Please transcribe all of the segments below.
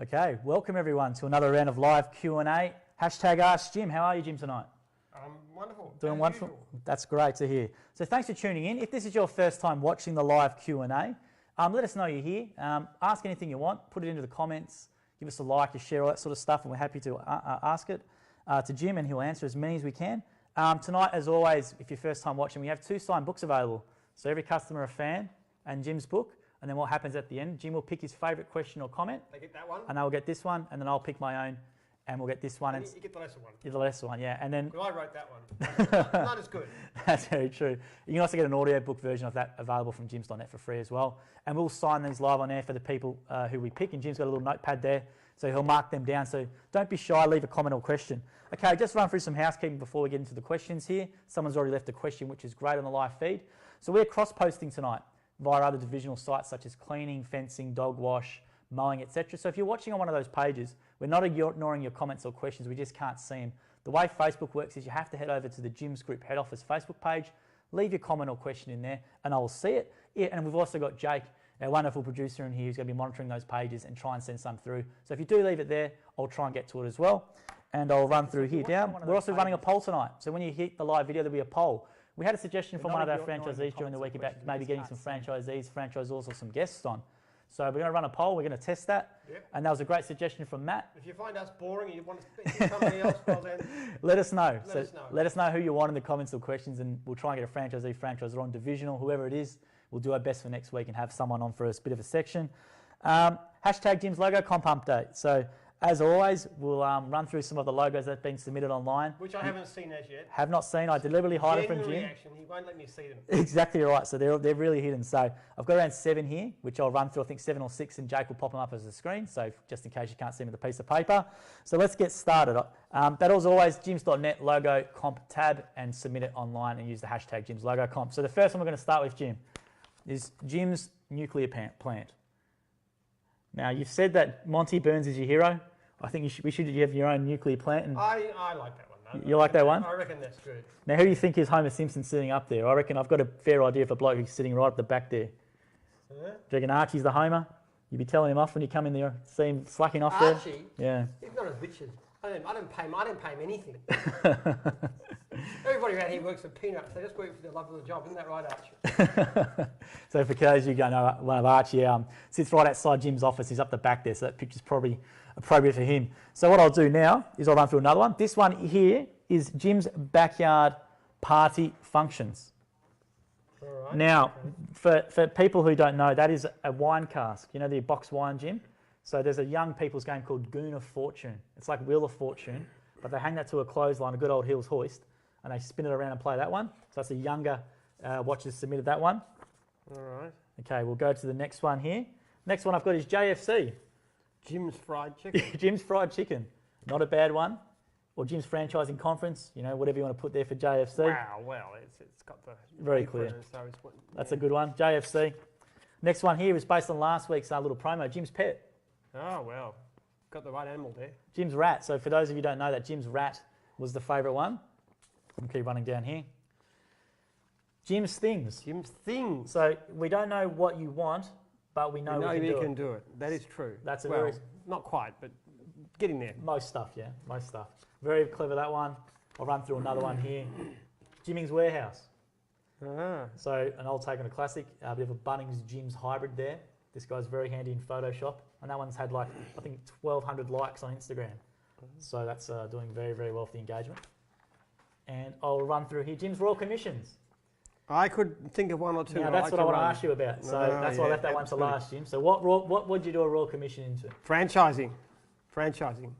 Okay, welcome everyone to another round of live Q&A. Hashtag Ask Jim. How are you, Jim, tonight? Wonderful. Doing wonderful. That's great to hear. So thanks for tuning in. If this is your first time watching the live Q&A, let us know you're here. Ask anything you want. Put it into the comments. Give us a like, a share, all that sort of stuff, and we're happy to ask it to Jim, and he'll answer as many as we can. Tonight, as always, if you're first time watching, we have 2 signed books available. So every customer a fan and Jim's book. And then what happens at the end, Jim will pick his favourite question or comment. They get that one. And they'll get this one, and then I'll pick my own, and we'll get this one. And you get the lesser one. You're the lesser one, yeah. And then I wrote that one. Not as good. That's very true. You can also get an audio book version of that available from jims.net for free as well. And we'll sign these live on air for the people who we pick. And Jim's got a little notepad there, so he'll mark them down. So don't be shy, leave a comment or question. Okay, just run through some housekeeping before we get into the questions here. Someone's already left a question, which is great on the live feed. So we're cross-posting tonight via other divisional sites such as cleaning, fencing, dog wash, mowing, etc. So if you're watching on one of those pages, we're not ignoring your comments or questions, we just can't see them. The way Facebook works is you have to head over to the Jim's Group head office Facebook page, leave your comment or question in there, and I will see it. Yeah, and we've also got Jake, our wonderful producer in here, who's going to be monitoring those pages and try and send some through. So if you do leave it there, I'll try and get to it as well. And I'll run through here down. We're also running a poll tonight. So when you hit the live video, there'll be a poll. We had a suggestion from one of our franchisees during the week about maybe getting some franchisees, franchisors, or some guests on. So we're going to run a poll. We're going to test that. Yep. And that was a great suggestion from Matt. If you find us boring and you want to speak to somebody else, well then... Let us know. Let us know who you want in the comments or questions, and we'll try and get a franchisee, franchisor on, divisional, whoever it is. We'll do our best for next week and have someone on for a bit of a section. Hashtag Jim's Logo Comp Update. So as always, we'll run through some of the logos that have been submitted online. Which I haven't seen as yet. Have not seen. I deliberately hide them from Jim. Reaction. He won't let me see them. Exactly right. So they're really hidden. So I've got around 7 here, which I'll run through. I think 7 or 6, and Jake will pop them up as a screen. So just in case you can't see them with a piece of paper. So let's get started. That is always jims.net logo comp tab, and submit it online and use the hashtag Jim's Logo Comp. So the first one we're going to start with, Jim, is Jim's nuclear plant. Now you've said that Monty Burns is your hero. I think you should have your own nuclear plant. And I like that one. You like that one? I reckon that's good. Now, who do you think is Homer Simpson sitting up there? I reckon I've got a fair idea of a bloke who's sitting right at the back there. Do you reckon Archie's the Homer? You'd be telling him off when you come in there, see him slacking off there? Archie? Yeah. He's not as Richard. I don't pay him anything. Everybody around here works for peanuts. They just work for the love of the job. Isn't that right, Archie? So for those of you who don't know, one of Archie sits right outside Jim's office. He's up the back there, so that picture's probably appropriate for him. So what I'll do now is I'll run through another one. This one here is Jim's backyard party functions. All right. Now, for people who don't know, that is a wine cask. You know the box wine, Jim? So there's a young people's game called Goon of Fortune. It's like Wheel of Fortune, but they hang that to a clothesline, a good old Hills hoist, and they spin it around and play that one. So that's a younger watchers submitted that one. All right. Okay, we'll go to the next one here. Next one I've got is JFC. Jim's Fried Chicken. Jim's Fried Chicken. Not a bad one. Or Jim's Franchising Conference, you know, whatever you want to put there for JFC. Wow, well, it's got the... Very clear. That's a good one, JFC. Next one here is based on last week's little promo, Jim's Pet. Oh, well, got the right animal there. Jim's Rat. So for those of you who don't know that, Jim's Rat was the favourite one. I'll keep running down here. Jim's Things. Jim's Things. So we don't know what you want, but we know we can do it. That is true. That's not quite, but getting there. Most stuff, yeah, most stuff. Very clever, that one. I'll run through another one here. Jimmy's Warehouse. So an old take on a classic, a bit of a Bunnings Jim's hybrid there. This guy's very handy in Photoshop, and that one's had like, I think 1,200 likes on Instagram. So that's doing very, very well for the engagement. And I'll run through here, Jim's Royal Commissions. I could think of one or two. Now that's what I want to ask you about. So that's why I left that one to last, Jim. So what would you do a Royal Commission into? Franchising.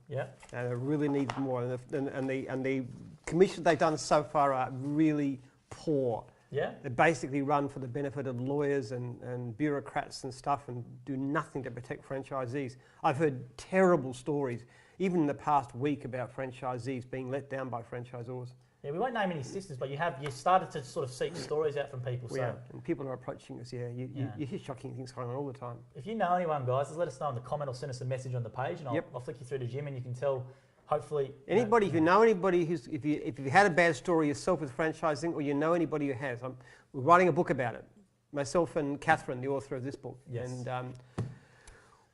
Yeah. And it really needs more. And the commissions they've done so far are really poor. Yeah. They basically run for the benefit of lawyers and bureaucrats and stuff, and do nothing to protect franchisees. I've heard terrible stories, even in the past week, about franchisees being let down by franchisors. Yeah, we won't name any systems, but you started to sort of seek stories out from people. So. Yeah, and people are approaching us, you hear shocking things going on all the time. If you know anyone, guys, just let us know in the comment or send us a message on the page, and I'll flick you through to Jim, and you can tell, hopefully... Anybody, if you know anybody who's, if you've had a bad story yourself with franchising, or you know anybody who has, we're writing a book about it. Myself and Catherine, the author of this book. Yes. And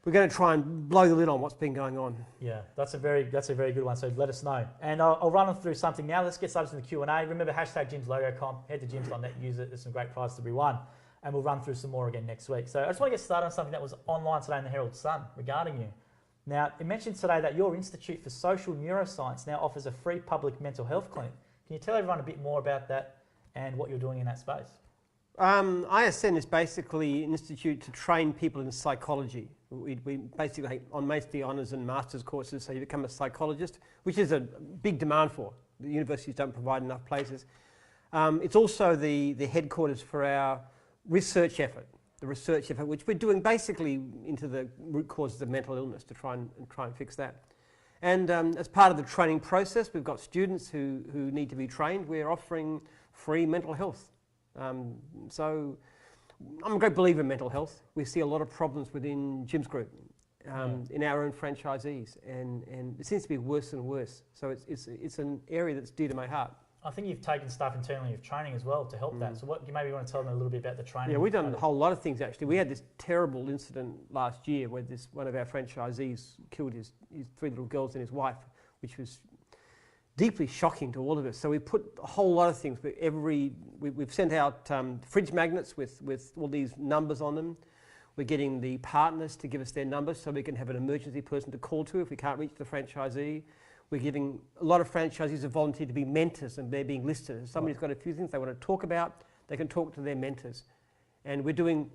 we're going to try and blow the lid on what's been going on. Yeah, that's a very good one. So let us know, and I'll run through something now. Let's get started in the Q&A. Remember #Jim's logo comp. Head to jims.net, use it. There's some great prizes to be won, and we'll run through some more again next week. So I just want to get started on something that was online today in the Herald Sun regarding you. Now, it mentions today that your Institute for Social Neuroscience now offers a free public mental health clinic. Can you tell everyone a bit more about that and what you're doing in that space? ISN is basically an institute to train people in psychology. We basically on mostly honours and master's courses, so you become a psychologist, which is a big demand for. The universities don't provide enough places. It's also the headquarters for our research effort, which we're doing basically into the root causes of mental illness to try and fix that. And as part of the training process, we've got students who need to be trained. We're offering free mental health. So I'm a great believer in mental health. We see a lot of problems within Jim's group, in our own franchisees, and it seems to be worse and worse. So it's an area that's dear to my heart. I think you've taken stuff internally of training as well to help that. So what you maybe want to tell them a little bit about the training? Yeah, we've done a whole lot of things actually. We had this terrible incident last year where one of our franchisees killed his 3 little girls and his wife, which was deeply shocking to all of us. So we put a whole lot of things. We've sent out fridge magnets with all these numbers on them. We're getting the partners to give us their numbers so we can have an emergency person to call to if we can't reach the franchisee. We're getting a lot of franchisees have volunteered to be mentors, and they're being listed. If somebody's got a few things they want to talk about, they can talk to their mentors. And we're doing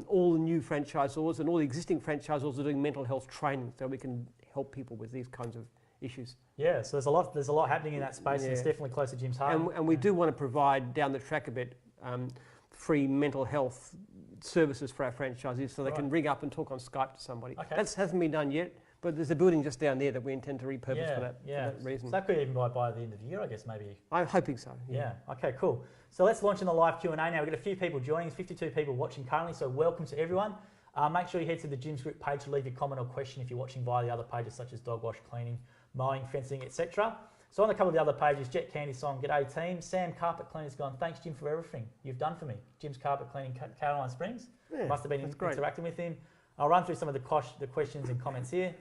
all the new franchisors and all the existing franchisors are doing mental health training so we can help people with these kinds of issues. Yeah, so there's a lot happening in that space, and it's definitely close to Jim's heart. And we do want to provide down the track a bit free mental health services for our franchisees so they can ring up and talk on Skype to somebody. Okay. That hasn't been done yet, but there's a building just down there that we intend to repurpose for that reason. So that could even by the end of the year, I guess, maybe. I'm hoping so. Yeah. Okay, cool. So let's launch in the live Q&A now. We've got a few people joining, 52 people watching currently, so welcome to everyone. Make sure you head to the Jim's Group page to leave your comment or question if you're watching via the other pages such as dog wash, cleaning, mowing, fencing, etc. So on a couple of the other pages, Jet Candy Song, G'day team. Sam Carpet Cleaner's gone, thanks Jim for everything you've done for me. Jim's Carpet Cleaning, Caroline Springs. Yeah, must have been interacting with him. I'll run through some of the questions and comments here.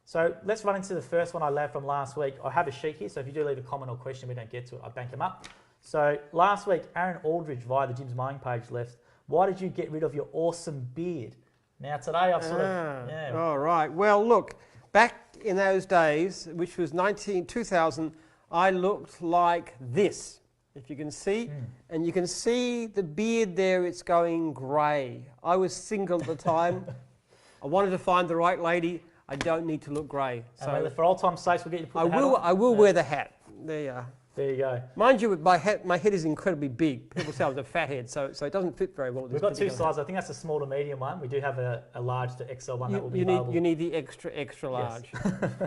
So let's run into the first one I left from last week. I have a sheet here, so if you do leave a comment or question we don't get to it, I bank them up. So last week, Aaron Aldridge via the Jim's Mowing page left, why did you get rid of your awesome beard? Now today I've sort of... All right. Well, look, back in those days, which was 2000, I looked like this, if you can see. And you can see the beard there, it's going grey. I was single at the time. I wanted to find the right lady. I don't need to look grey. So for old time's sake, we'll get you to put the hat on. I will wear the hat. There you are. There you go. Mind you, my head is incredibly big. People say I was a fat head, so it doesn't fit very well with this. We've got two sizes. I think that's a small to medium one. We do have a large to XL one that will be available. You need the extra large. Yes.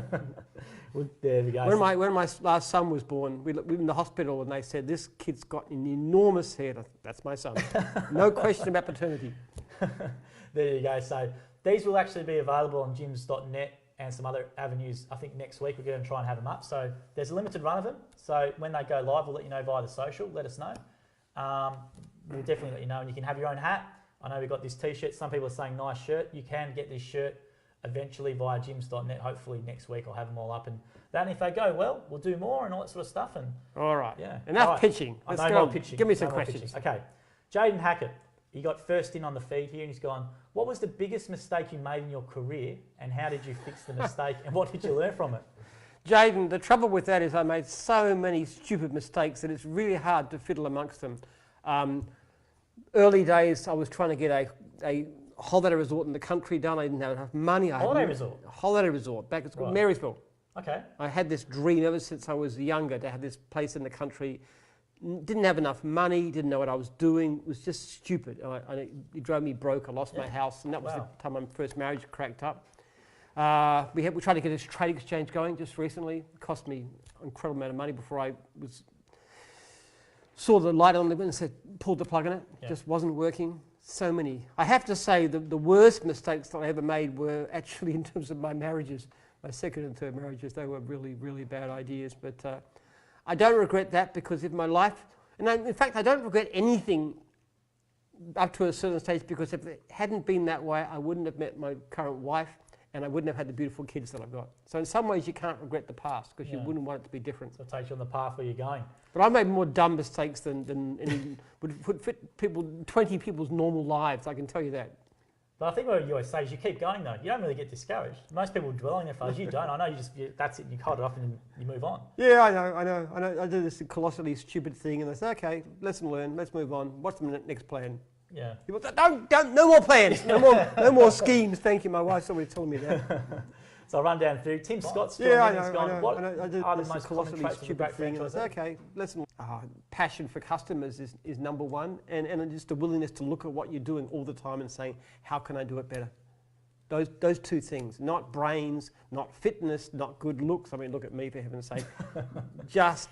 Well, there we go. When my last son was born, we were in the hospital and they said, this kid's got an enormous head. That's my son. No question about paternity. There you go. So these will actually be available on jims.net and some other avenues. I think next week we're going to try and have them up. So there's a limited run of them. So when they go live, we'll let you know via the social. Let us know. We'll definitely let you know. And you can have your own hat. I know we've got this T-shirt. Some people are saying nice shirt. You can get this shirt eventually via jims.net. Hopefully next week I'll have them all up. And then if they go well, we'll do more and all that sort of stuff. And all right. Yeah. Enough pitching. Let's go on. Pitching. Give me some questions. Okay. Jaden Hackett. He got first in on the feed here and he's gone, what was the biggest mistake you made in your career and how did you fix the mistake and what did you learn from it? Jaden, the trouble with that is I made so many stupid mistakes that it's really hard to fiddle amongst them. Early days I was trying to get a holiday resort in the country done. I didn't have enough money. Holiday resort Back at school, Marysville. Okay. I had this dream ever since I was younger to have this place in the country. Didn't have enough money, didn't know what I was doing, it was just stupid. It drove me broke, I lost my house, and that was the time my first marriage cracked up. We tried to get this trade exchange going just recently. It cost me an incredible amount of money before I saw the light on the and said, pulled the plug on it, just wasn't working. So many. I have to say the worst mistakes that I ever made were actually in terms of my marriages, my second and third marriages. They were really, really bad ideas, but I don't regret that because in my life, and in fact I don't regret anything up to a certain stage, because if it hadn't been that way, I wouldn't have met my current wife, and I wouldn't have had the beautiful kids that I've got. So in some ways you can't regret the past, because you wouldn't want it to be different. So it takes you on the path where you're going. But I made more dumb mistakes than any, would fit 20 people's normal lives, I can tell you that. But I think what you always say is you keep going though. You don't really get discouraged. Most people dwell on their failures. You don't. I know that's it. You cut it off and you move on. Yeah, I know. I do this colossally stupid thing, and they say, okay, lesson learned. Let's move on. What's the next plan? Yeah. People say, don't, no more plans, no more schemes. Thank you. My wife's always telling me that. So I'll run down through. Tim Scott's I do are the most colossally stupid thing. And I say, okay, listen. Passion for customers is number one, and just a willingness to look at what you're doing all the time and saying, how can I do it better? Those two things, not brains, not fitness, not good looks. I mean, look at me, for heaven's sake. Just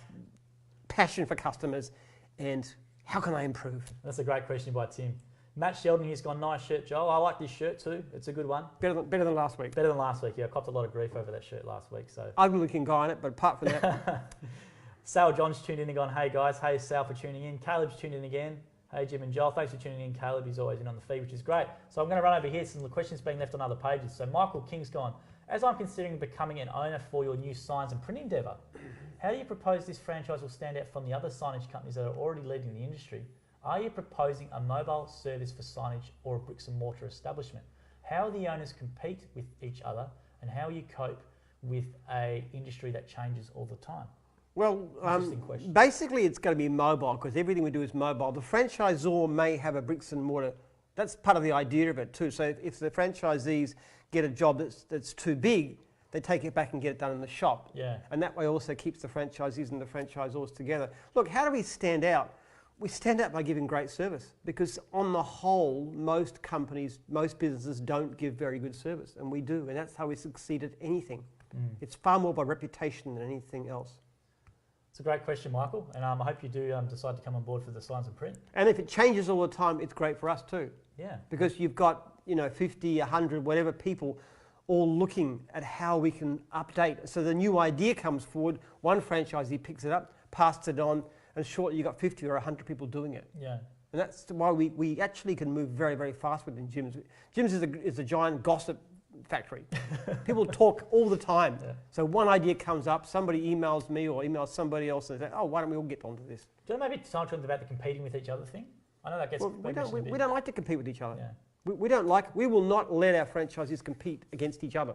passion for customers and how can I improve? That's a great question by Tim. Matt Sheldon, he's gone, nice shirt, Joel. I like this shirt too. It's a good one. Better than last week. Better than last week, yeah. I copped a lot of grief over that shirt last week. So ugly looking guy in it, but apart from that. Sal John's tuned in and gone, hey guys, hey Sal for tuning in. Caleb's tuned in again. Hey Jim and Joel, thanks for tuning in. Caleb, he's always in on the feed, which is great. So I'm going to run over here, some of the questions being left on other pages. So Michael King's gone, as I'm considering becoming an owner for your new signs and print endeavour, how do you propose this franchise will stand out from the other signage companies that are already leading the industry? Are you proposing a mobile service for signage or a bricks and mortar establishment? How the owners compete with each other and how you cope with an industry that changes all the time? Well, basically it's going to be mobile, because everything we do is mobile. The franchisor may have a bricks and mortar. That's part of the idea of it too. So if the franchisees get a job that's too big, they take it back and get it done in the shop. Yeah. And that way also keeps the franchisees and the franchisors together. Look, how do we stand out? We stand out by giving great service, because on the whole, most companies, most businesses don't give very good service, and we do, and that's how we succeed at anything. It's far more by reputation than anything else. It's a great question, Michael, and I hope you do decide to come on board for the signs and print. And if it changes all the time, it's great for us too. Yeah. Because you've got 50, 100, whatever people all looking at how we can update. So the new idea comes forward, one franchisee picks it up, passes it on, and shortly you've got 50 or 100 people doing it. Yeah. And that's why we actually can move very, very fast within gyms. Gyms is a giant gossip factory. People talk all the time. Yeah. So one idea comes up, somebody emails me or emails somebody else and they say, oh, why don't we all get onto this? Do you know maybe talk about the competing with each other thing? I know that gets... Well, we don't like to compete with each other. Yeah. We will not let our franchisees compete against each other.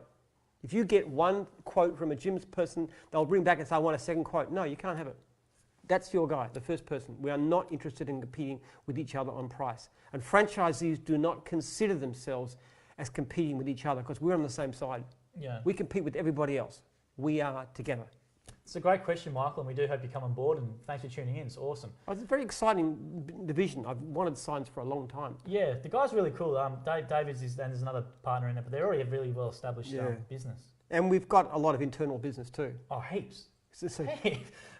If you get one quote from a gyms person, they'll bring back and say, I want a second quote. No, you can't have it. That's your guy, the first person. We are not interested in competing with each other on price. And franchisees do not consider themselves as competing with each other, because we're on the same side. Yeah. We compete with everybody else. We are together. It's a great question, Michael, and we do hope you come on board, and thanks for tuning in. It's awesome. It's a very exciting division. I've wanted signs for a long time. Yeah, the guy's really cool. David's and there's another partner in it, but they're already a really well-established business. And we've got a lot of internal business too. Oh, heaps.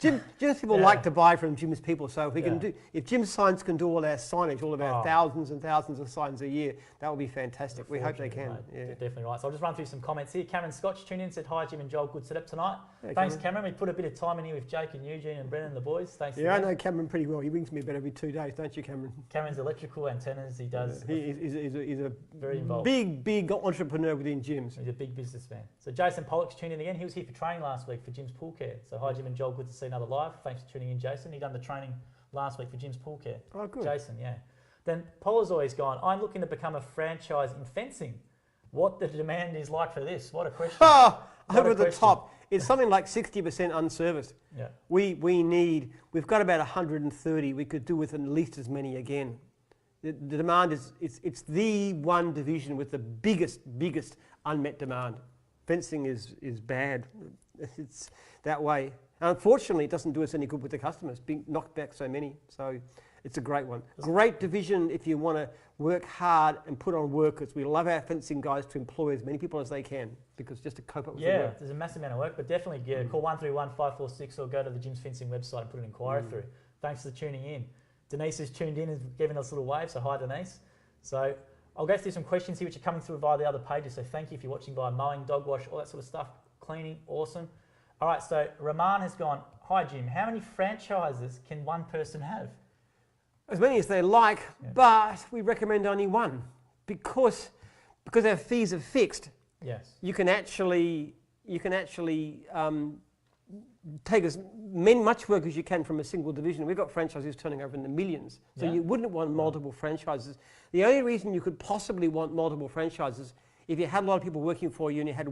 Gyms people like to buy from Jim's people, so if we can if Jim Signs can do all our signage, all of our thousands and thousands of signs a year, that would be fantastic. We hope they can. Yeah. Definitely right. So I'll just run through some comments here. Cameron Scotch tuned in, said hi Jim and Joel, good setup tonight. Yeah, thanks Cameron. We put a bit of time in here with Jake and Eugene and Brennan and the boys. Thanks. Yeah, I know Cameron pretty well. He rings me about every 2 days, don't you, Cameron? Cameron's electrical antennas. He does. He's a very involved. Big entrepreneur within gyms. He's a big businessman. So Jason Pollock's tuned in again. He was here for training last week for Jim's Pool Care. So hi Jim and Joel, good to see another live. Thanks for tuning in, Jason. He done the training last week for Jim's Pool Care. Oh, good. Jason, yeah. Then Paul has always gone, I'm looking to become a franchise in fencing. What the demand is like for this? What a question. Over the top. It's something like 60% unserviced. Yeah. We've got about 130. We could do with at least as many again. The demand it's the one division with the biggest unmet demand. Fencing is bad. It's that way. Unfortunately, it doesn't do us any good with the customers, being knocked back so many. So it's a great one. Great division if you want to work hard and put on workers. We love our fencing guys to employ as many people as they can, because just to cope up with the work. There's a massive amount of work, but definitely call 131-546 or go to the Jim's Fencing website and put an inquiry through. Thanks for tuning in. Denise has tuned in and given us a little wave, so hi Denise. So I'll go through some questions here which are coming through via the other pages, so thank you if you're watching via mowing, dog wash, all that sort of stuff, cleaning, awesome. All right, so Rahman has gone, hi Jim, how many franchises can one person have? As many as they like, but we recommend only one because our fees are fixed. Yes. You can actually take as much work as you can from a single division. We've got franchises turning over in the millions, so you wouldn't want multiple franchises. The only reason you could possibly want multiple franchises if you had a lot of people working for you and you had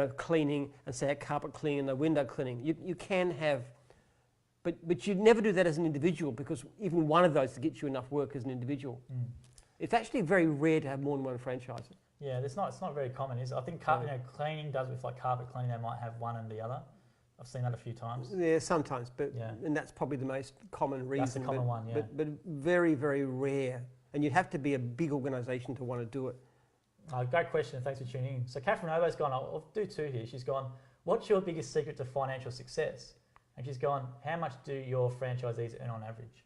a cleaning and say a carpet cleaning and a window cleaning. You can have, but you'd never do that as an individual because even one of those to get you enough work as an individual. It's actually very rare to have more than one franchise. Yeah, it's not very common, is it? I think cleaning does with like carpet cleaning. They might have one and the other. I've seen that a few times. Yeah, sometimes, but and that's probably the most common reason. That's the common one, yeah. But very, very rare, and you'd have to be a big organisation to want to do it. Oh, great question, and thanks for tuning in. So Catherine Obo's gone, I'll do two here. She's gone, what's your biggest secret to financial success? And she's gone, how much do your franchisees earn on average?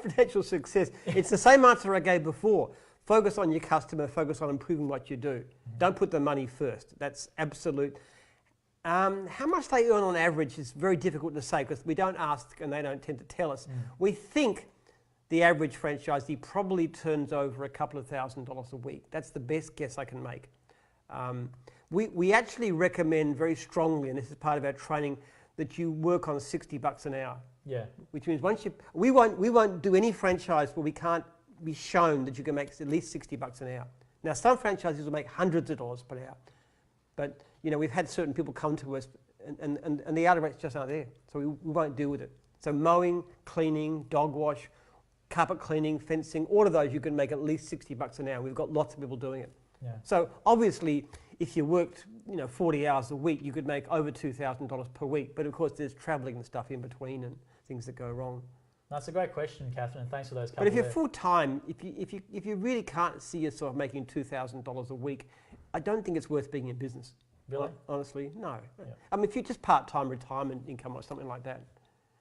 Financial success. It's the same answer I gave before. Focus on your customer, focus on improving what you do. Don't put the money first. That's absolute. How much they earn on average is very difficult to say because we don't ask and they don't tend to tell us. We think the average franchisee probably turns over a couple of $1,000s a week. That's the best guess I can make. We actually recommend very strongly, and this is part of our training, that you work on $60 an hour. Yeah. Which means we won't do any franchise where we can't be shown that you can make at least $60 an hour. Now, some franchises will make hundreds of dollars per hour, but we've had certain people come to us, and the hourly rates just aren't there, so we won't deal with it. So mowing, cleaning, dog wash, carpet cleaning, fencing, all of those you can make at least $60 an hour. We've got lots of people doing it. Yeah. So obviously, if you worked 40 hours a week, you could make over $2,000 per week. But of course, there's travelling and stuff in between and things that go wrong. That's a great question, Catherine, and thanks for those. But if you're full time, if you really can't see yourself making $2,000 a week, I don't think it's worth being in business. Really? Honestly, no. Yeah. I mean, if you're just part-time retirement income or something like that.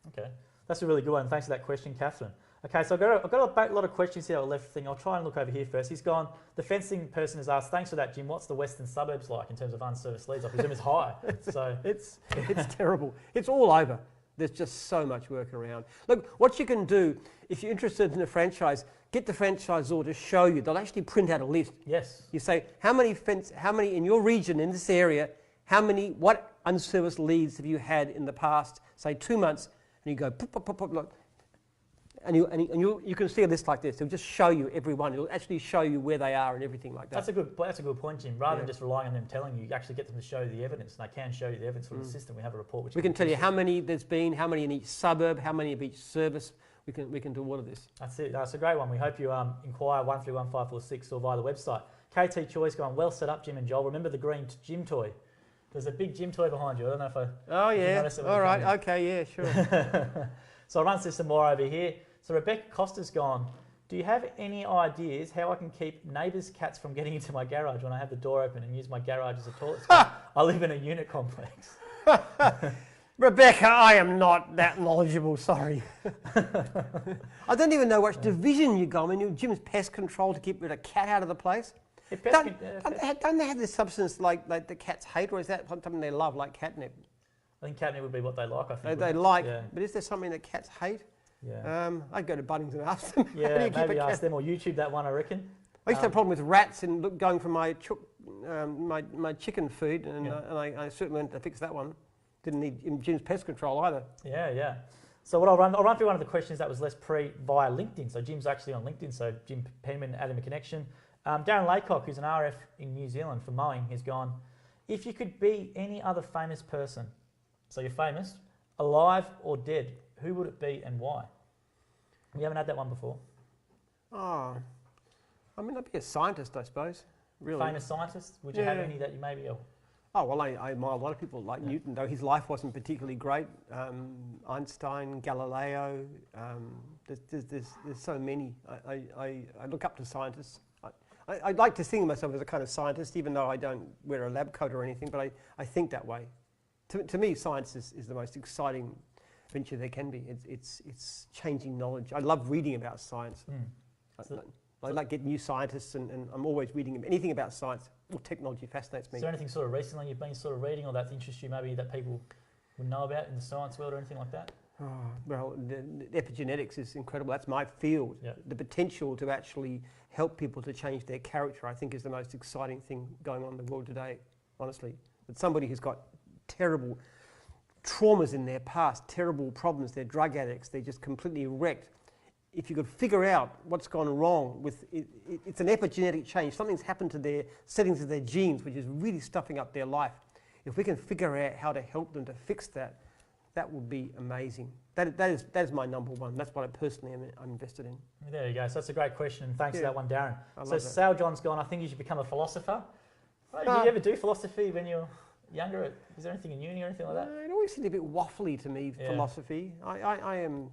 Okay, that's a really good one. Thanks for that question, Catherine. Okay, so I've got a lot of questions here. I left thing. I'll try and look over here first. He's gone. The fencing person has asked, thanks for that, Jim. What's the western suburbs like in terms of unserviced leads? I presume it's high. It's terrible. It's all over. There's just so much work around. Look, what you can do, if you're interested in a franchise, get the franchisor to show you. They'll actually print out a list. Yes. You say, how many in your region, in this area, what unserviced leads have you had in the past, say 2 months, and you go, pop, pop, pop, pop, look. And you can see a list like this. It'll just show you every one. It'll actually show you where they are and everything like that. That's a good point, Jim. Rather than just relying on them telling you, you actually get them to show you the evidence, and they can show you the evidence from the system. We have a report which we can tell you how many there's been, how many in each suburb, how many of each service. We can do all of this. That's it. That's a great one. We hope you inquire 131546 or via the website. KT Choi's going, well set up, Jim and Joel. Remember the green gym toy? There's a big gym toy behind you. I don't know if I. Oh yeah. All right. Okay. Yeah. Sure. So I'll run through some more over here. So Rebecca Costa's gone, do you have any ideas how I can keep neighbours' cats from getting into my garage when I have the door open and use my garage as a toilet spot? I live in a unit complex. Rebecca, I am not that knowledgeable, sorry. I don't even know which division you go in. Jim's pest control to keep a cat out of the place. Don't they have this substance like the cats hate, or is that something they love, like catnip? I think catnip would be what they like, I think. They like, but is there something that cats hate? Yeah. I'd go to Bunnings and ask them. Yeah, maybe ask them or YouTube that one, I reckon. I used to have a problem with rats and going for my chicken food, and I certainly went to fix that one. Didn't need Jim's pest control either. Yeah. So I'll run through one of the questions that was less via LinkedIn. So Jim's actually on LinkedIn, so Jim Penman added a connection. Darren Laycock, who's an RF in New Zealand for mowing, has gone, if you could be any other famous person, so you're famous, alive or dead, who would it be and why? We haven't had that one before. Oh, I mean, I'd be a scientist, I suppose. Really. Famous scientist? Would you have any that you maybe? Oh, well, I admire a lot of people like Newton, though his life wasn't particularly great. Einstein, Galileo, there's so many. I look up to scientists. I'd like to think of myself as a kind of scientist, even though I don't wear a lab coat or anything, but I think that way. To me, science is the most exciting venture there can be. It's changing knowledge. I love reading about science. I like getting new scientists, and I'm always reading anything about science or technology fascinates me. Is there anything sort of recently you've been sort of reading or that interests you maybe that people would know about in the science world or anything like that? Oh, well, the epigenetics is incredible. That's my field. Yeah. The potential to actually help people to change their character, I think, is the most exciting thing going on in the world today, honestly. That somebody who's got terrible traumas in their past, terrible problems, they're drug addicts, they're just completely wrecked. If you could figure out what's gone wrong with it, it's an epigenetic change. Something's happened to their settings of their genes, which is really stuffing up their life. If we can figure out how to help them to fix that, that would be amazing. That is my number one. That's what I personally I'm invested in. There you go. So that's a great question, and thanks for that one, Darren. So Sal John's gone, I think you should become a philosopher. Did you ever do philosophy when you were younger? Is there anything in uni or anything like that? It always seemed a bit waffly to me, philosophy. I'd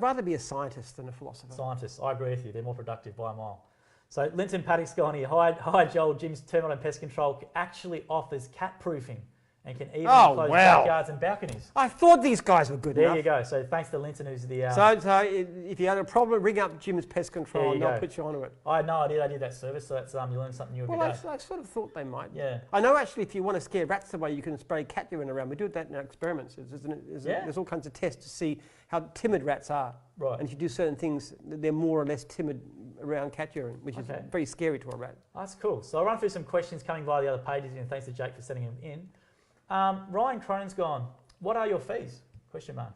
rather be a scientist than a philosopher. Scientists, I agree with you. They're more productive by a mile. So Linton Paddock's gone here. Hi Joel, Jim's Terminal and Pest Control actually offers cat proofing and can even enclose backyards and balconies. I thought these guys were good enough. There you go. So thanks to Linton, who's the... So if you had a problem, ring up Jim's Pest Control and they'll put you onto it. I had no idea they did that service, so that's you learn something new every day. I sort of thought they might. Yeah. I know actually if you want to scare rats away, you can spray cat urine around. We do that in our experiments. There's all kinds of tests to see how timid rats are. Right. And if you do certain things, they're more or less timid around cat urine, which is very scary to a rat. That's cool. So I'll run through some questions coming via the other pages, and thanks to Jake for sending them in. Ryan Cronin's gone. What are your fees? Question mark.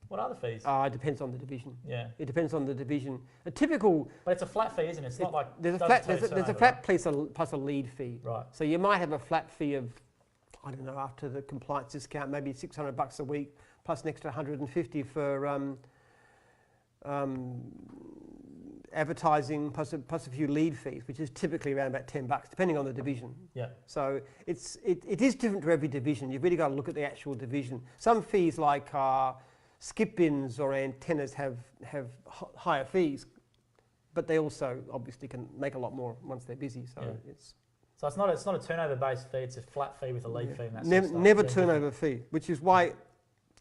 What are the fees? It depends on the division. Yeah. It depends on the division. A typical... But it's a flat fee, isn't it? It's not like... There's a flat plus a lead fee. Right. So you might have a flat fee of, I don't know, after the compliance discount, maybe $600 a week, plus an extra 150 for advertising, plus a few lead fees, which is typically around about $10, depending on the division. Yeah. So it is different for every division. You've really got to look at the actual division. Some fees like skip bins or antennas have higher fees, but they also obviously can make a lot more once they're busy. So it's not a turnover based fee. It's a flat fee with a lead fee. And that never turnover fee, which is why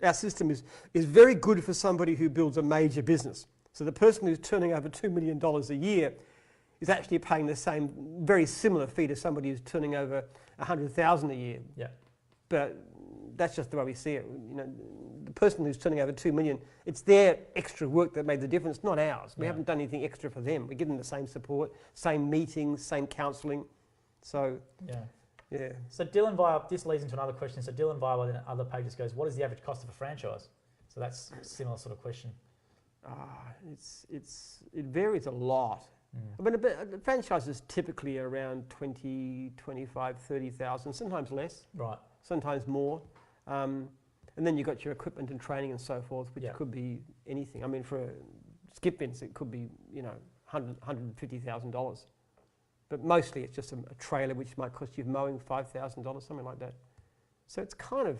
our system is very good for somebody who builds a major business. So the person who's turning over $2 million a year is actually paying the same, very similar fee to somebody who's turning over $100,000 a year. Yeah. But that's just the way we see it. You know, the person who's turning over $2 million, it's their extra work that made the difference, not ours. We haven't done anything extra for them. We give them the same support, same meetings, same counselling. So yeah. So Dylan this leads into another question. So Dylan via the other pages goes, what is the average cost of a franchise? So that's a similar sort of question. It varies a lot. I mean, a franchise is typically around 20, 25, 30,000, sometimes less, right? Sometimes more. And then you've got your equipment and training and so forth, which could be anything. I mean, for skip bins, it could be, $150,000. But mostly it's just a trailer which might cost you mowing $5,000, something like that. So it's kind of,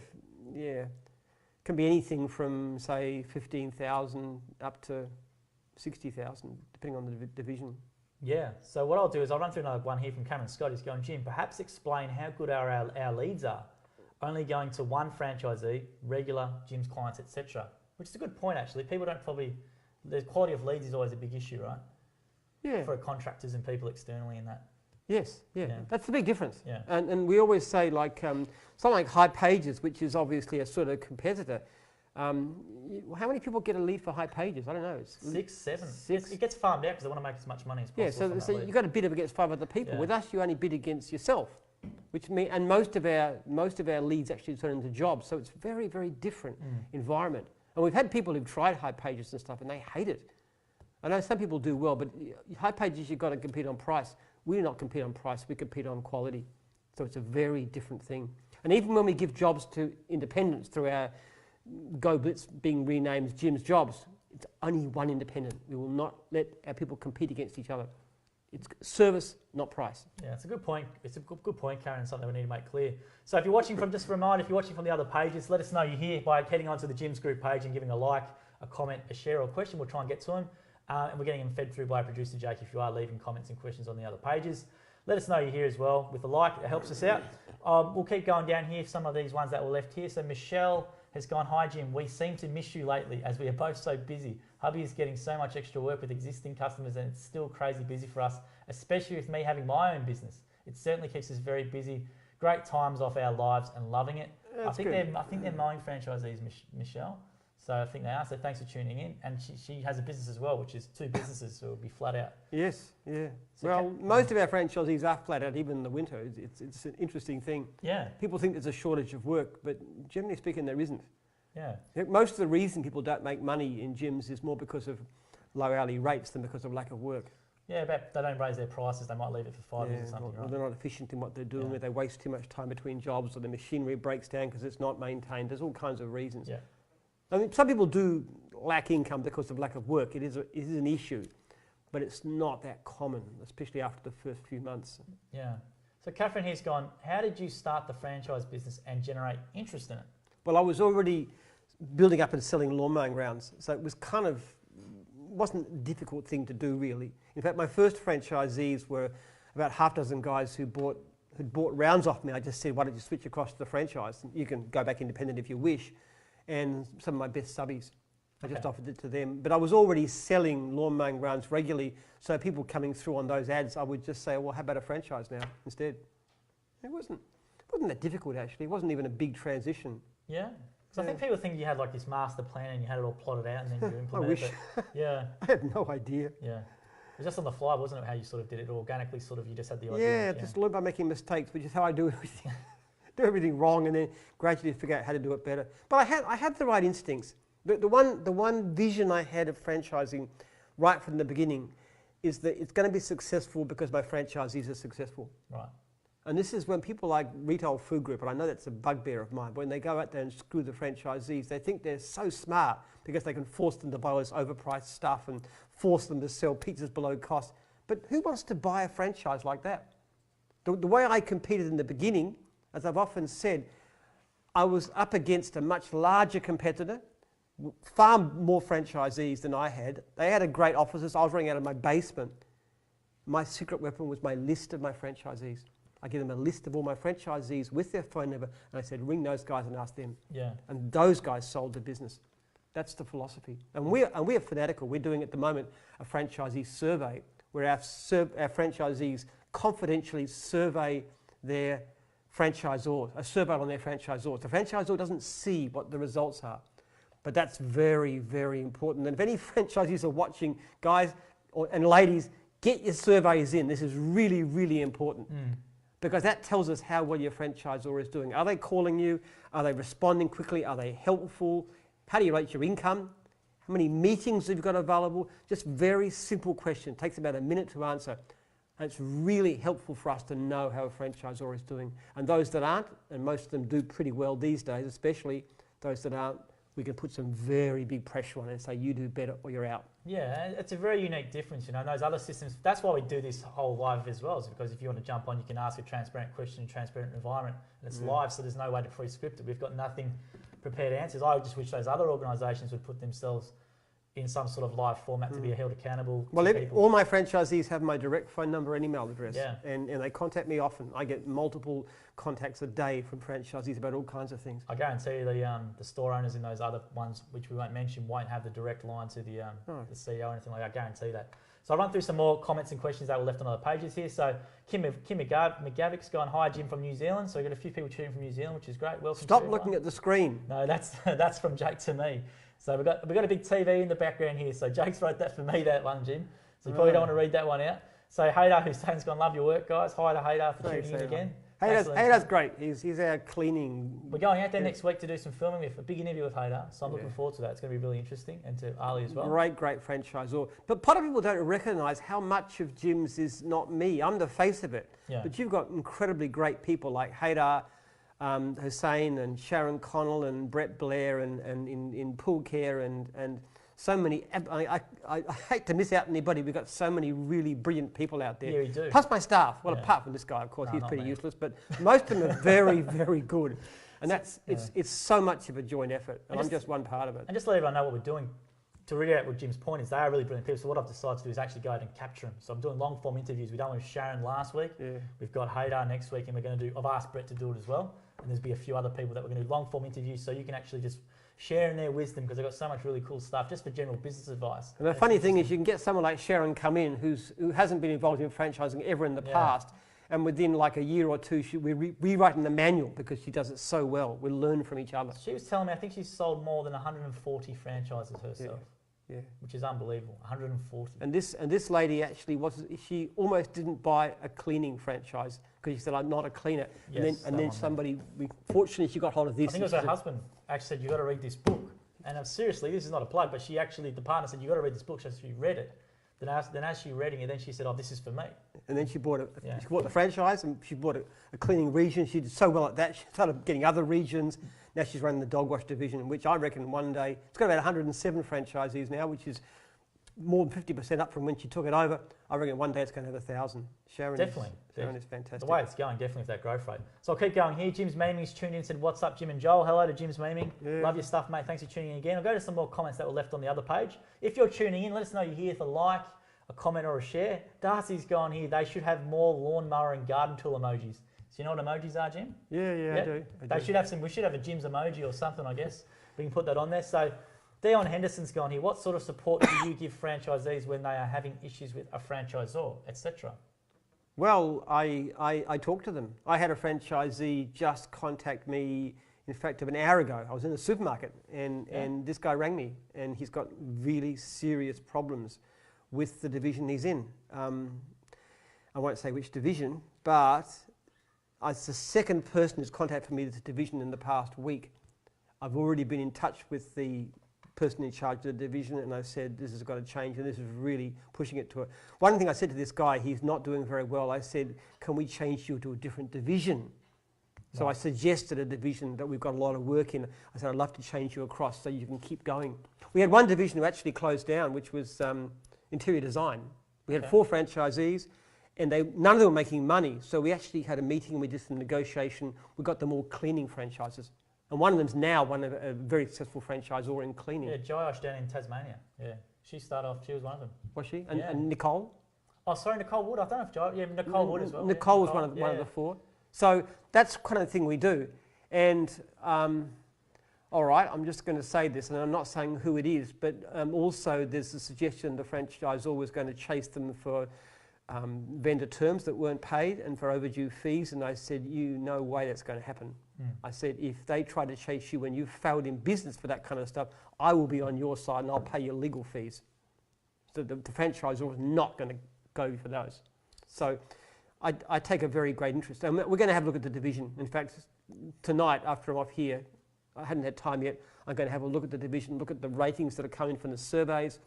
can be anything from, say, 15,000 up to 60,000, depending on the division. Yeah, so what I'll do is I'll run through another one here from Cameron Scott. He's going, Jim, perhaps explain how good our leads are. Only going to one franchisee, regular, Jim's clients, etc. Which is a good point, actually. People don't the quality of leads is always a big issue, right? Yeah. For contractors and people externally and that. Yes, that's the big difference. Yeah. And we always say, like, something like High Pages, which is obviously a sort of competitor. How many people get a lead for High Pages? I don't know. It's 6, 7. It gets farmed out because they want to make as much money as possible. Yeah, so you've got to bid against 5 other people. With us, you only bid against yourself, and most of our leads actually turn into jobs. So it's a very, very different environment. And we've had people who've tried High Pages and stuff, and they hate it. I know some people do well, but High Pages, you've got to compete on price. We do not compete on price, we compete on quality. So it's a very different thing. And even when we give jobs to independents through our Go Blitz being renamed Jim's Jobs, it's only one independent. We will not let our people compete against each other. It's service, not price. Yeah, it's a good point. It's a good point, Karen, something we need to make clear. So if you're watching just a reminder, if you're watching from the other pages, let us know you're here by heading onto the Jim's Group page and giving a like, a comment, a share or a question. We'll try and get to them. And we're getting them fed through by producer Jake if you are leaving comments and questions on the other pages. Let us know you're here as well with a like. It helps us out. We'll keep going down here, some of these ones that were left here. So Michelle has gone, hi Jim, we seem to miss you lately as we are both so busy. Hubby is getting so much extra work with existing customers and it's still crazy busy for us, especially with me having my own business. It certainly keeps us very busy. Great times off our lives and loving it. I think they're mowing franchisees, Michelle. So I think they are. So thanks for tuning in. And she has a business as well, which is 2 businesses, so it'll be flat out. Yes, yeah. So well, most of our franchisees are flat out, even in the winter. It's an interesting thing. Yeah. People think there's a shortage of work, but generally speaking, there isn't. Yeah. Most of the reason people don't make money in gyms is more because of low hourly rates than because of lack of work. Yeah, but they don't raise their prices. They might leave it for 5 years or something, or right? they're not efficient in what they're doing, or they waste too much time between jobs, or the machinery breaks down because it's not maintained. There's all kinds of reasons. Yeah. I mean, some people do lack income because of lack of work. It is an issue, but it's not that common, especially after the first few months. Yeah. So Catherine here's gone, how did you start the franchise business and generate interest in it? Well, I was already building up and selling lawn mowing grounds, so it was wasn't a difficult thing to do, really. In fact, my first franchisees were about half a dozen guys who'd bought rounds off me. I just said, why don't you switch across to the franchise? You can go back independent if you wish. And some of my best subbies, I just offered it to them. But I was already selling lawn mowing rounds regularly, so people coming through on those ads, I would just say, well, how about a franchise now instead? It wasn't that difficult, actually. It wasn't even a big transition. Yeah. Because I think people think you had like this master plan and you had it all plotted out and then you implemented it. Yeah. I had no idea. Yeah. It was just on the fly, wasn't it, how you sort of did it organically, sort of, you just had the idea. Yeah, just learn by making mistakes, which is how I do everything. Do everything wrong and then gradually figure out how to do it better. But I had the right instincts. The one vision I had of franchising right from the beginning is that it's going to be successful because my franchisees are successful. Right. And this is when people like Retail Food Group, and I know that's a bugbear of mine, when they go out there and screw the franchisees, they think they're so smart because they can force them to buy all this overpriced stuff and force them to sell pizzas below cost. But who wants to buy a franchise like that? The way I competed in the beginning, as I've often said, I was up against a much larger competitor, far more franchisees than I had. They had a great offices. I was running out of my basement. My secret weapon was my list of my franchisees. I give them a list of all my franchisees with their phone number, and I said, ring those guys and ask them. Yeah. And those guys sold the business. That's the philosophy. And we're fanatical. We're doing at the moment a franchisee survey where our franchisees confidentially survey their franchisors, a survey on their franchisors. The franchisor doesn't see what the results are, but that's very, very important. And if any franchisees are watching, guys and ladies, get your surveys in. This is really, really important. Because that tells us how well your franchisor is doing. Are they calling you? Are they responding quickly? Are they helpful? How do you rate your income? How many meetings have you got available? Just very simple question. It takes about a minute to answer. And it's really helpful for us to know how a franchisor is doing. And those that aren't, and most of them do pretty well these days, especially those that aren't, we can put some very big pressure on it and say, you do better or you're out. Yeah, it's a very unique difference, you know, those other systems. That's why we do this whole live as well, is because if you want to jump on, you can ask a transparent question in a transparent environment, and it's live, so there's no way to pre-script it. We've got nothing prepared answers. I just wish those other organisations would put themselves in some sort of live format to be held accountable. Well, all my franchisees have my direct phone number and email address, yeah. and they contact me often. I get multiple contacts a day from franchisees about all kinds of things. I guarantee you the store owners in those other ones, which we won't mention, won't have the direct line to the CEO or anything like that. I guarantee that. So I'll run through some more comments and questions that were left on other pages here. So Kim McGavick's going, hi Jim from New Zealand. So we've got a few people tuning from New Zealand, which is great. Welcome. Stop looking at the screen. No, that's from Jake to me. So we've got a big TV in the background here. So Jake's wrote that for me, that one, Jim. So you probably don't want to read that one out. So Haydar Hussein's gone, love your work, guys. Hi to Haydar for tuning in again. Haydar's great. He's our cleaning. We're going out there next week to do some filming with a big interview with Haydar. So I'm looking forward to that. It's going to be really interesting, and to Ali as well. Great franchisor. But part of people don't recognise how much of Jim's is not me. I'm the face of it. Yeah. But you've got incredibly great people like Haydar Hussein and Sharon Connell and Brett Blair and in pool care and so many. I hate to miss out anybody. We've got so many really brilliant people out there. Yeah, we do. Plus my staff. Well, apart from this guy, of course, he's pretty useless. But most of them are very, very good. And it's so much of a joint effort. And I'm just one part of it. And just to let everyone know what we're doing, to reiterate what Jim's point is, they are really brilliant people. So what I've decided to do is actually go out and capture them. So I'm doing long form interviews. We've done with Sharon last week. Yeah. We've got Haydar next week, and we're going to do. I've asked Brett to do it as well. And there's be a few other people that we're going to do long form interviews, so you can actually just share in their wisdom, because they've got so much really cool stuff just for general business advice. And the funny thing is, you can get someone like Sharon come in who hasn't been involved in franchising ever in the past, And within like a year or two, we're rewriting the manual because she does it so well. We learn from each other. She was telling me, I think she's sold more than 140 franchises herself. Yeah. Which is unbelievable, 140. And this lady actually she almost didn't buy a cleaning franchise because she said, I'm not a cleaner. Yes, and then somebody, fortunately she got hold of this. I think it was her husband actually said, you got to read this book. And seriously, this is not a plug, but she actually, the partner said, you got to read this book. So she read it. Then as she read it, then she said, oh, this is for me. And then she bought she bought the franchise and she bought a cleaning region. She did so well at that. She started getting other regions. Now she's running the dog wash division, which I reckon one day, it's got about 107 franchisees now, which is more than 50% up from when she took it over. I reckon one day it's going to have 1,000. Sharon is fantastic. The way it's going, definitely with that growth rate. So I'll keep going here. Jim's Memeing's tuned in and said, what's up, Jim and Joel? Hello to Jim's Memeing. Yeah. Love your stuff, mate. Thanks for tuning in again. I'll go to some more comments that were left on the other page. If you're tuning in, let us know you're here for like, a comment or a share. Darcy's gone here. They should have more lawnmower and garden tool emojis. So you know what emojis are, Jim? Yeah, I do. Should have some. We should have a Jim's emoji or something, I guess. We can put that on there. So Dion Henderson's gone here. What sort of support do you give franchisees when they are having issues with a franchisor, etc.? Well, I talk to them. I had a franchisee just contact me, in fact, an hour ago. I was in the supermarket and this guy rang me and he's got really serious problems with the division he's in. I won't say which division, but it's the second person who's contacted me this division in the past week. I've already been in touch with the person in charge of the division and I said, this has got to change and this is really pushing it to it. One thing I said to this guy, he's not doing very well, I said, can we change you to a different division? So I suggested a division that we've got a lot of work in. I said, I'd love to change you across so you can keep going. We had one division who actually closed down, which was interior design. We had 4 franchisees and none of them were making money. So we actually had a meeting and we did some negotiation. We got them all cleaning franchises. And one of them's now a very successful franchisor in cleaning. Yeah, Josh down in Tasmania. Yeah, she started off, she was one of them. Was she? And Nicole? Oh, sorry, Nicole Wood. I don't know if Josh, Nicole Wood as well. Nicole was one of the 4. So that's kind of the thing we do. And all right, I'm just going to say this, and I'm not saying who it is, but also there's a suggestion the franchisor was going to chase them for vendor terms that weren't paid and for overdue fees, and I said, no way that's going to happen. I said, if they try to chase you when you've failed in business for that kind of stuff, I will be on your side and I'll pay your legal fees. So the franchisor is not going to go for those. So I take a very great interest. And we're going to have a look at the division. In fact, tonight after I'm off here, I hadn't had time yet, I'm going to have a look at the division, look at the ratings that are coming from the surveys,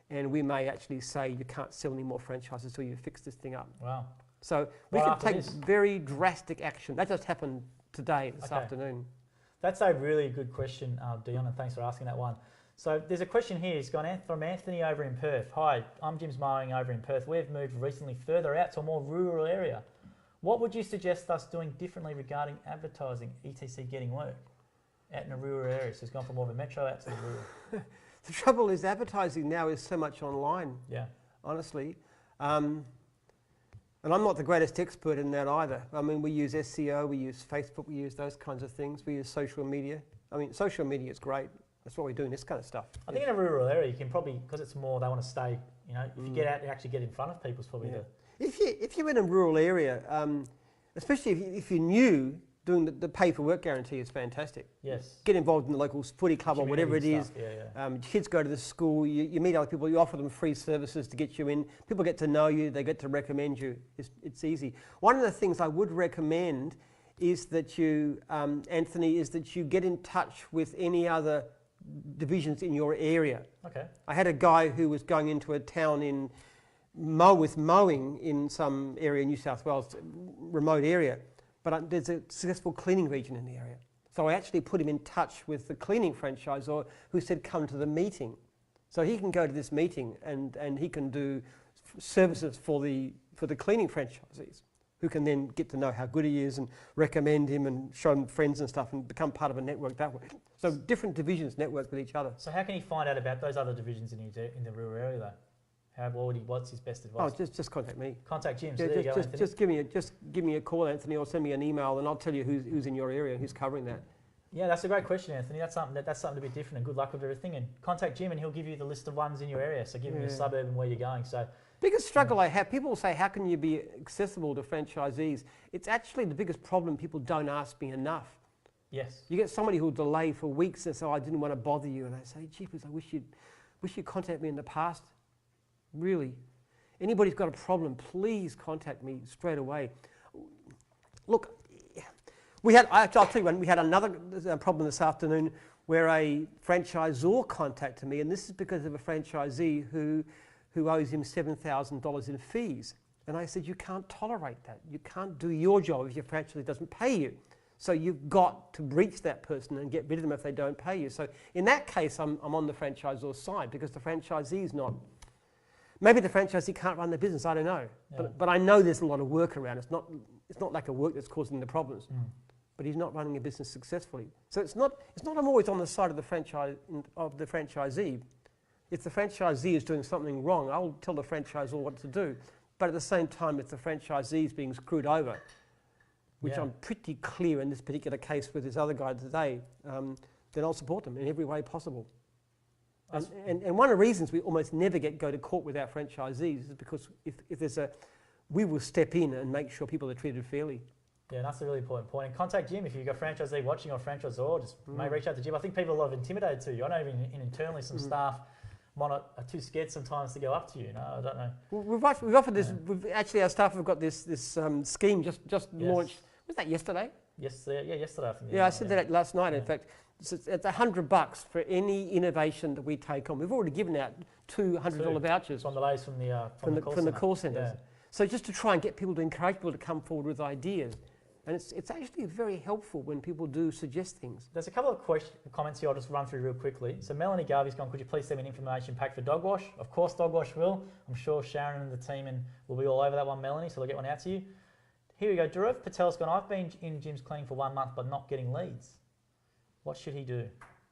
and we may actually say you can't sell any more franchises until you fix this thing up. Wow. So we can take very drastic action. That just happened today, this afternoon. That's a really good question, Dion, and thanks for asking that one. So there's a question here. It's gone from Anthony over in Perth. Hi, I'm Jim's Mowing over in Perth. We've moved recently further out to a more rural area. What would you suggest us doing differently regarding advertising, etc. getting work out in a rural area? So it's gone from more of a metro out to the rural. The trouble is advertising now is so much online, honestly. And I'm not the greatest expert in that either. I mean, we use SEO, we use Facebook, we use those kinds of things. We use social media. I mean, social media is great. That's what we're doing, this kind of stuff. I think in a rural area, you can probably, because it's more, they want to stay, if you get out and actually get in front of people, it's probably the... If you're in a rural area, especially if you're new, doing the pay for work guarantee is fantastic. Yes. Get involved in the local footy club or whatever it is. Kids go to the school, you meet other people, you offer them free services to get you in. People get to know you, they get to recommend you. It's easy. One of the things I would recommend is that you, Anthony, is that you get in touch with any other divisions in your area. Okay. I had a guy who was going into a town with mowing in some area in New South Wales, remote area. But there's a successful cleaning region in the area. So I actually put him in touch with the cleaning franchisor who said, come to the meeting. So he can go to this meeting and he can do services for the cleaning franchisees who can then get to know how good he is and recommend him and show him friends and stuff and become part of a network that way. So different divisions network with each other. So how can he find out about those other divisions in the rural area though? What's his best advice? Oh, just contact me. Contact Jim. Yeah, so there you go, just give me a call, Anthony, or send me an email, and I'll tell you who's in your area, who's covering that. Yeah, that's a great question, Anthony. That's something to be different, and good luck with everything. And contact Jim, and he'll give you the list of ones in your area. So give him your suburb and where you're going. So biggest struggle I have, people say, how can you be accessible to franchisees? It's actually the biggest problem. People don't ask me enough. yes, You get somebody who'll delay for weeks and say, I didn't want to bother you, and I say, jeepers, I wish you'd contact me in the past. Really. Anybody's got a problem, please contact me straight away. Look, I'll tell you one, we had another problem this afternoon where a franchisor contacted me, and this is because of a franchisee who owes him $7,000 in fees. And I said, you can't tolerate that. You can't do your job if your franchisee doesn't pay you. So you've got to breach that person and get rid of them if they don't pay you. So in that case, I'm on the franchisor's side because the franchisee's not. Maybe the franchisee can't run the business, I don't know. Yeah. But I know there's a lot of work around. It's not like a work that's causing the problems. But he's not running a business successfully. So it's not I'm always on the side of the franchisee. If the franchisee is doing something wrong, I'll tell the franchisor what to do. But at the same time, if the franchisee is being screwed over, which I'm pretty clear in this particular case with this other guy today, then I'll support them in every way possible. And one of the reasons we almost never go to court with our franchisees is because if there's we will step in and make sure people are treated fairly. Yeah, that's a really important point. And contact Jim if you've got a franchisee watching or franchisor. Just may reach out to Jim. I think people are a lot of intimidated to you. I know even internally some staff are too scared sometimes to go up to you. No, I don't know. Well, we've offered this. Actually, our staff have got this scheme just launched. Was that yesterday? Yesterday, I think. Yeah, I said that last night. In fact, it's $100 for any innovation that we take on. We've already given out $200 vouchers from the ladies from the call centres. Yeah. So just to try and get people to encourage people to come forward with ideas. And it's actually very helpful when people do suggest things. There's a couple of comments here I'll just run through real quickly. So Melanie Garvey's gone, could you please send me an information pack for dog wash? Of course dog wash will. I'm sure Sharon and the team will be all over that one, Melanie, so they'll get one out to you. Here we go, Dhruv Patel's gone, I've been in Jim's cleaning for 1 month but not getting leads. What should he do?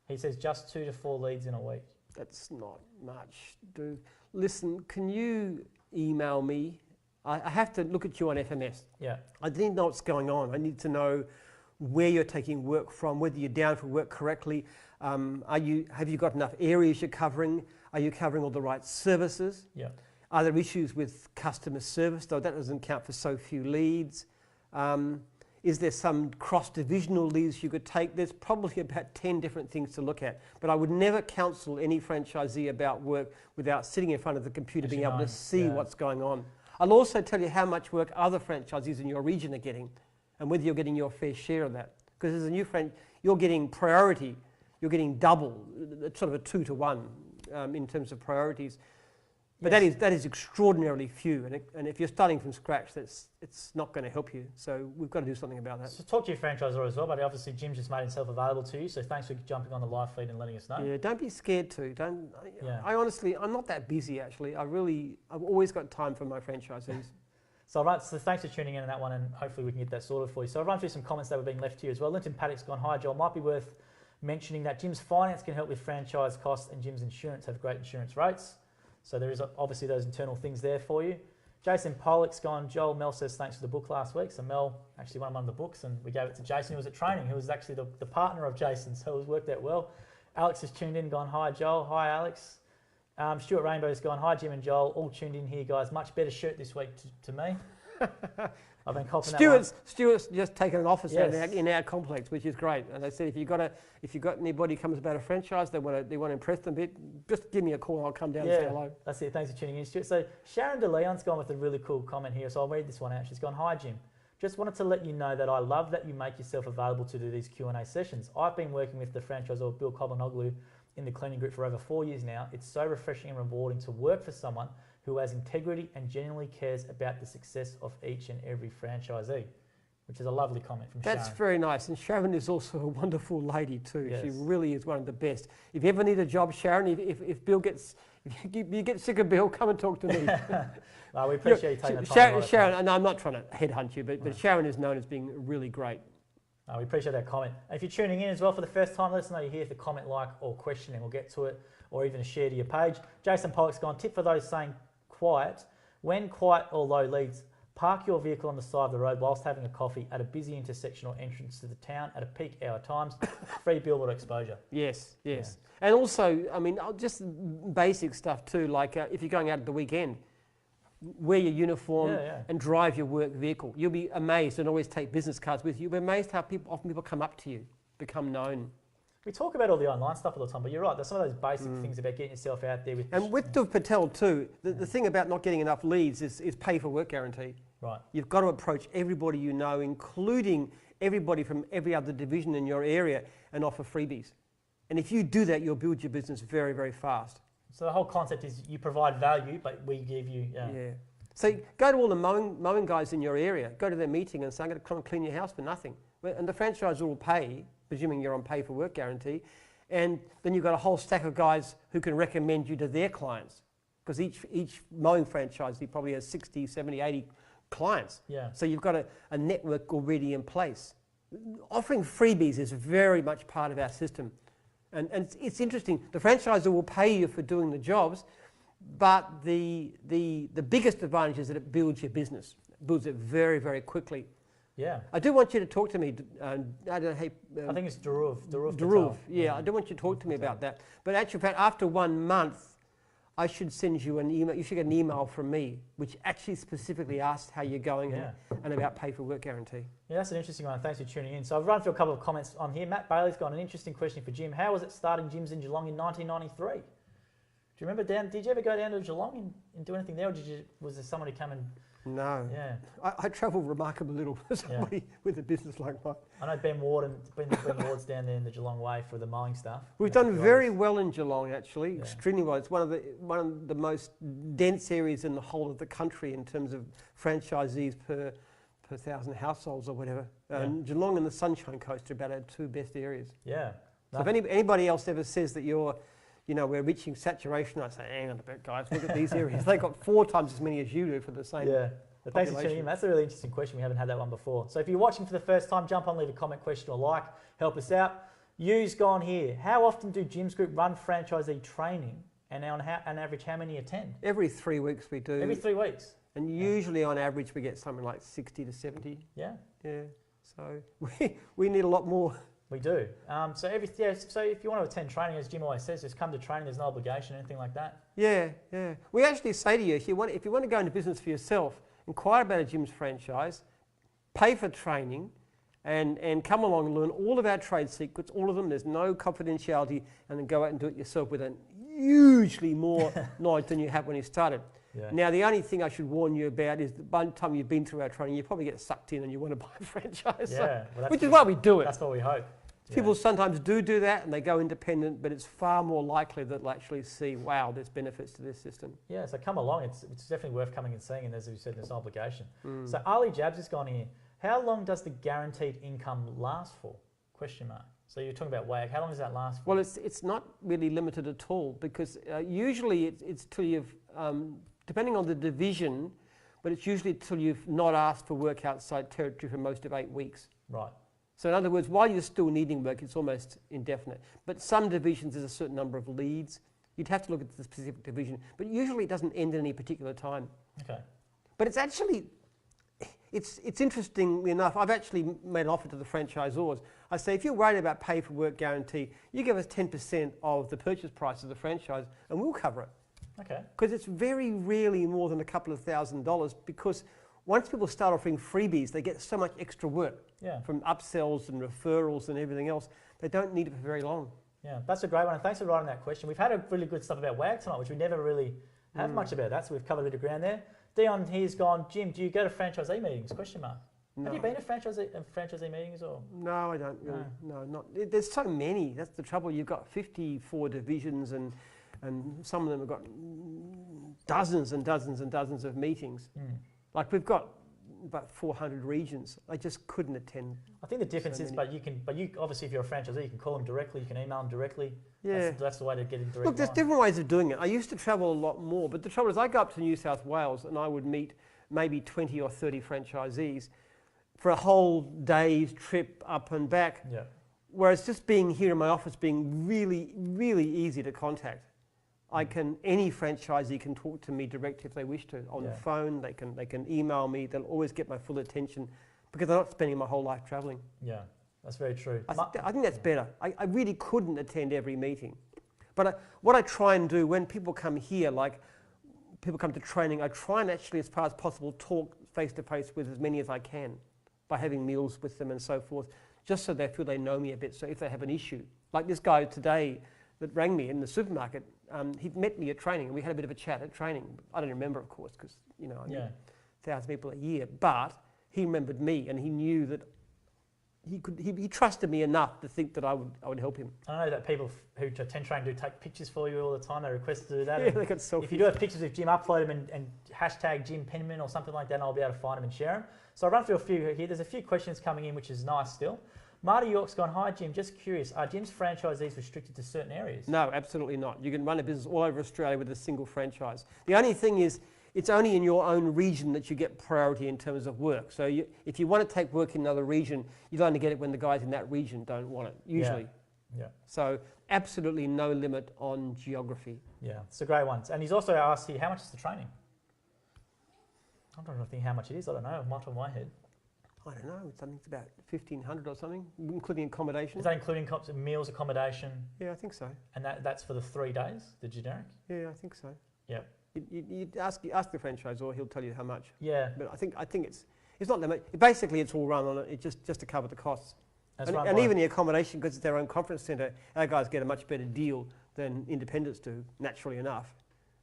He says just 2 to 4 leads in a week. That's not much, dude. Listen, can you email me? I have to look at you on FMS. Yeah. I need to know what's going on. I need to know where you're taking work from, whether you're down for work correctly. Have you got enough areas you're covering? Are you covering all the right services? Yeah. Are there issues with customer service, though that doesn't count for so few leads? Is there some cross-divisional leads you could take? There's probably about 10 different things to look at. But I would never counsel any franchisee about work without sitting in front of the computer, being able to see what's going on. I'll also tell you how much work other franchisees in your region are getting and whether you're getting your fair share of that. Because as a new friend, you're getting priority, you're getting double, it's sort of a 2 to 1 in terms of priorities. But that is extraordinarily few, and if you're starting from scratch, it's not going to help you. So we've got to do something about that. So talk to your franchisor as well, but obviously Jim just made himself available to you, so thanks for jumping on the live feed and letting us know. Yeah, don't be scared to. I honestly, I'm not that busy actually. I've always got time for my franchisees. So thanks for tuning in on that one, and hopefully we can get that sorted for you. So I'll run through some comments that were being left here as well. Linton Paddock's gone, hi Joel, might be worth mentioning that Jim's finance can help with franchise costs and Jim's insurance have great insurance rates. So there is obviously those internal things there for you. Jason Pollock's gone, Joel, Mel says thanks for the book last week. So Mel actually won one of the books and we gave it to Jason who was at training, who was actually the partner of Jason, so it worked out well. Alex has tuned in, gone, hi Joel, hi Alex. Stuart Rainbow's gone, hi Jim and Joel, all tuned in here guys. Much better shirt this week to me. I've been copping that one. Stuart's just taken an office in our complex, which is great. And they said if you've got anybody who comes about a franchise, they want to impress them a bit, just give me a call. I'll come down and say hello. That's it. Thanks for tuning in, Stuart. So Sharon DeLeon's gone with a really cool comment here, so I'll read this one out. She's gone, hi Jim. Just wanted to let you know that I love that you make yourself available to do these Q&A sessions. I've been working with the franchisor Bill Kobanoglu in the cleaning group for over 4 years now. It's so refreshing and rewarding to work for someone who has integrity and genuinely cares about the success of each and every franchisee, which is a lovely comment from Sharon. That's very nice. And Sharon is also a wonderful lady too. Yes. She really is one of the best. If you ever need a job, Sharon, if you get sick of Bill, come and talk to me. Well, we appreciate you taking the time. Sharon, and I'm not trying to headhunt you, but Sharon is known as being really great. We appreciate that comment. And if you're tuning in as well for the first time, let us know you're here for comment, like, or question, and we'll get to it, or even a share to your page. Jason Pollock's gone, tip for those saying quiet. When quiet or low leads, Park your vehicle on the side of the road whilst having a coffee at a busy intersection or entrance to the town at a peak hour times. Free billboard exposure. Yes, yes. Yeah. And also, I mean, just basic stuff too, like if you're going out at the weekend, wear your uniform and drive your work vehicle. You'll be amazed, and always take business cards with you. You'll be amazed how often people come up to you, become known. We talk about all the online stuff all the time, but you're right, there's some of those basic things about getting yourself out there. And with Dev Patel too, the thing about not getting enough leads is pay for work guarantee. Right. You've got to approach everybody you know, including everybody from every other division in your area, and offer freebies. And if you do that, you'll build your business very, very fast. So the whole concept is you provide value, but we give you... Yeah. So go to all the mowing guys in your area, go to their meeting and say, I'm going to come and clean your house for nothing. And the franchisor will pay, presuming you're on pay for work guarantee, and then you've got a whole stack of guys who can recommend you to their clients, because each mowing franchisee probably has 60, 70, 80 clients. Yeah. So you've got a network already in place. Offering freebies is very much part of our system. And it's interesting, the franchisor will pay you for doing the jobs, but the biggest advantage is that it builds your business. It builds it very, very quickly. Yeah. I do want you to talk to me. I don't know, I think it's Dhruv. Yeah, I do want you to talk to me about that. But actually, in fact, after 1 month, I should send you an email. You should get an email from me, which actually specifically asks how you're going and about pay for work guarantee. Yeah, that's an interesting one. Thanks for tuning in. So I've run through a couple of comments on here. Matt Bailey's got an interesting question for Jim. How was it starting gyms in Geelong in 1993? Do you remember did you ever go down to Geelong and do anything there, or was there someone who came and... No. Yeah. I travel remarkably little for somebody with a business like mine. I know Ben Ward's down there in the Geelong Way for the mowing stuff. We've done very well in Geelong, actually, extremely well. It's one of the most dense areas in the whole of the country in terms of franchisees per 1,000 households or whatever. And Geelong and the Sunshine Coast are about our two best areas. Yeah. So if anybody else ever says that we're reaching saturation, I say, hang on a bit, guys, look at these areas. They've got 4 times as many as you do for the same Thanks for tuning in. That's a really interesting question. We haven't had that one before. So if you're watching for the first time, jump on, leave a comment, question or like. Help us out. You's gone here. How often do Gyms Group run franchisee training, and on average, how many attend? Every 3 weeks we do. Every 3 weeks? And usually on average we get something like 60 to 70. Yeah. Yeah. So we need a lot more. We do. So if you want to attend training, as Jim always says, just come to training. There's no obligation, anything like that. Yeah, yeah. We actually say to you, if you want to go into business for yourself, inquire about a Jim's franchise, pay for training, and come along and learn all of our trade secrets, all of them. There's no confidentiality, and then go out and do it yourself with a hugely more knowledge than you had when you started. Yeah. Now, the only thing I should warn you about is that by the time you've been through our training, you probably get sucked in and you want to buy a franchise. Yeah, well, which is why we do it. That's what we hope. People sometimes do that and they go independent, but it's far more likely that they'll actually see, wow, there's benefits to this system. Yeah, so come along. It's definitely worth coming and seeing, and as we said, there's no obligation. So Ali Jabs has gone here. How long does the guaranteed income last for? Question mark. So you're talking about WAG. How long does that last for? Well, it's not really limited at all, because usually it's till you've... depending on the division, but it's usually till you've not asked for work outside territory for most of 8 weeks. Right. So in other words, while you're still needing work, it's almost indefinite. But some divisions, there's a certain number of leads. You'd have to look at the specific division, but usually it doesn't end at any particular time. Okay. But it's actually, it's interesting enough, I've actually made an offer to the franchisors. I say, if you're worried about pay for work guarantee, you give us 10% of the purchase price of the franchise and we'll cover it. Okay. Because it's very rarely more than a couple of $1,000, because once people start offering freebies, they get so much extra work from upsells and referrals and everything else. They don't need it for very long. Yeah, that's a great one. And thanks for writing that question. We've had a really good stuff about WAG tonight, which we never really have much about that. So we've covered a bit of ground there. Dion here's gone, Jim, do you go to franchisee meetings? Question mark. No. Have you been to franchisee meetings? Or? No, I don't really. No, not. There's so many. That's the trouble. You've got 54 divisions and some of them have got dozens and dozens and dozens of meetings. Like we've got about 400 regions. I just couldn't attend. I think the difference is, but you obviously, if you're a franchisee, you can call them directly, you can email them directly. Yeah. That's the way to get in direct. Look, there's different ways of doing it. I used to travel a lot more, but the trouble is I go up to New South Wales and I would meet maybe 20 or 30 franchisees for a whole day's trip up and back. Yeah. Whereas just being here in my office being really, really easy to contact. Any franchisee can talk to me directly if they wish to, on the phone. They can email me. They'll always get my full attention because I'm not spending my whole life traveling. Yeah, that's very true. I think that's better. I really couldn't attend every meeting. But what I try and do when people come here, like people come to training, I try and actually, as far as possible, talk face-to-face with as many as I can by having meals with them and so forth, just so they feel they know me a bit. So if they have an issue, like this guy today that rang me in the supermarket, he'd met me at training and we had a bit of a chat at training. I don't remember, of course, because I meet 1,000 people a year, but he remembered me and he knew that he trusted me enough to think that I would help him. I know that people who attend training do take pictures for you all the time. They request to do that. Yeah, they got selfies. If you do have pictures of Jim, upload them and hashtag Jim Penman or something like that, and I'll be able to find them and share them. So I'll run through a few here. There's a few questions coming in, which is nice still. Marty York's gone, hi Jim, just curious, are Jim's franchisees restricted to certain areas? No, absolutely not. You can run a business all over Australia with a single franchise. The only thing is, it's only in your own region that you get priority in terms of work. So if you want to take work in another region, you'll only get it when the guys in that region don't want it, usually. Yeah. So absolutely no limit on geography. Yeah, it's a great one. And he's also asked here, how much is the training? I don't know how much it is. I don't know, off the top of my head. I don't know, it's about 1,500 or something, including accommodation. Is that including meals, accommodation? Yeah, I think so. And that's for the 3 days, the generic? Yeah, I think so. Yeah. You ask the franchisor, he'll tell you how much. Yeah. But I think it's not that much. Basically, it's all run on it. It's just to cover the costs. And even the accommodation, because it's their own conference centre, our guys get a much better deal than independents do, naturally enough.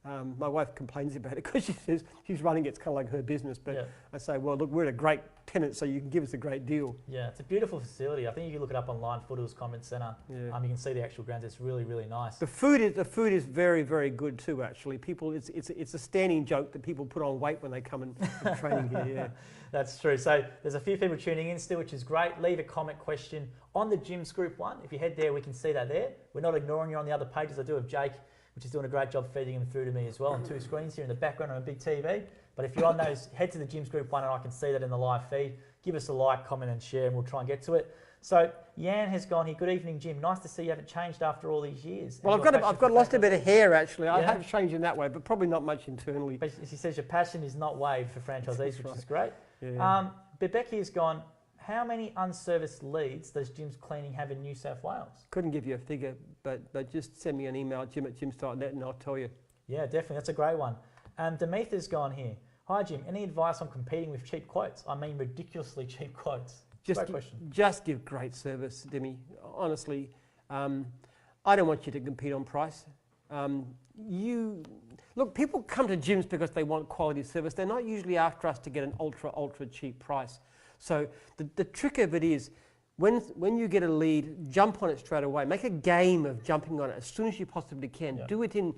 My wife complains about it because she says she's running it's kind of like her business. But I say, well, look, we're a great tenant, so you can give us a great deal. Yeah, it's a beautiful facility. I think if you look it up online, Foothills Conference Centre, you can see the actual grounds. It's really, really nice. The food is very, very good too. Actually, it's a standing joke that people put on weight when they come and training here. Yeah, that's true. So there's a few people tuning in still, which is great. Leave a comment question on the Gyms Group 1. If you head there, we can see that there. We're not ignoring you on the other pages. I do have Jake, which is doing a great job feeding them through to me as well on 2 screens here in the background on a big TV. But if you're on those, head to the Gyms Group 1 and I can see that in the live feed. Give us a like, comment and share and we'll try and get to it. So Yan has gone here. Good evening, Jim. Nice to see you haven't changed after all these years. Well, I've got lost a bit of hair actually. I have changed in that way, but probably not much internally. But she says your passion is not waived for franchisees, which is great. Yeah. Becky has gone, how many unserviced leads does Jim's Cleaning have in New South Wales? Couldn't give you a figure, but just send me an email, jim@jims.net, and I'll tell you. Yeah, definitely. That's a great one. Demetha's gone here. Hi, Jim. Any advice on competing with cheap quotes? I mean, ridiculously cheap quotes. Great question. Just give great service, Demi. Honestly, I don't want you to compete on price. Look, people come to gyms because they want quality service. They're not usually after us to get an ultra cheap price. So the trick of it is, when you get a lead, jump on it straight away. Make a game of jumping on it as soon as you possibly can. Yeah. Do it in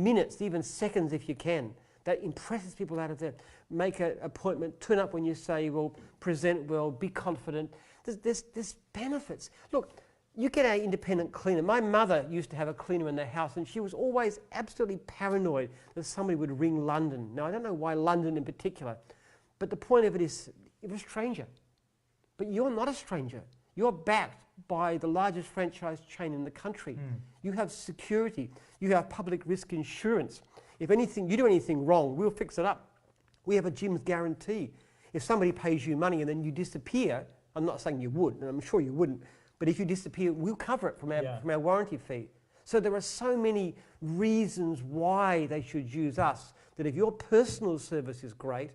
minutes, even seconds if you can. That impresses people out of there. Make an appointment, turn up when you say well, present well, be confident. There's benefits. Look, you get an independent cleaner. My mother used to have a cleaner in their house and she was always absolutely paranoid that somebody would ring London. Now, I don't know why London in particular, but the point of it is, it was a stranger. But you're not a stranger. You're backed by the largest franchise chain in the country. You have security. You have public risk insurance. If you do anything wrong, we'll fix it up. We have a gym's guarantee. If somebody pays you money and then you disappear, I'm not saying you would, and I'm sure you wouldn't, but if you disappear, we'll cover it from our warranty fee. So there are so many reasons why they should use us, that if your personal service is great,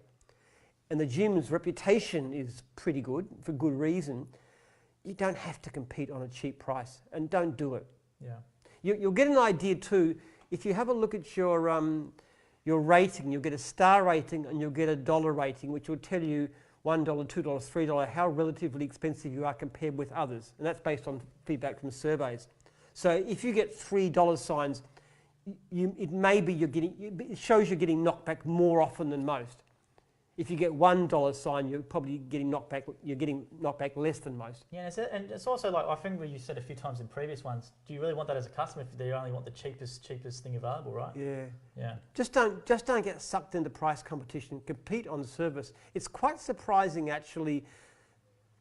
and the gym's reputation is pretty good, for good reason, you don't have to compete on a cheap price, and don't do it. Yeah. You'll get an idea too, if you have a look at your rating, you'll get a star rating and you'll get a dollar rating, which will tell you $1, $2, $3, how relatively expensive you are compared with others. And that's based on feedback from surveys. So if you get $3 signs, it shows you're getting knocked back more often than most. If you get $1 sign, you're probably getting knocked back. You're getting knocked back less than most. Yeah, and it's also like I think what you said a few times in previous ones. Do you really want that as a customer if they only want the cheapest thing available, right? Yeah. Yeah. Just don't get sucked into price competition. Compete on service. It's quite surprising actually.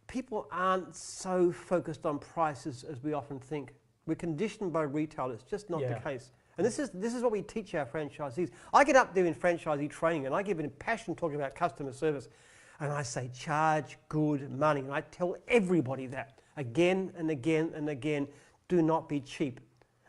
People aren't so focused on prices as we often think. We're conditioned by retail. It's just not the case. And this is what we teach our franchisees. I get up there in franchisee training and I give a passion talking about customer service, and I say charge good money. And I tell everybody that again and again and again, do not be cheap.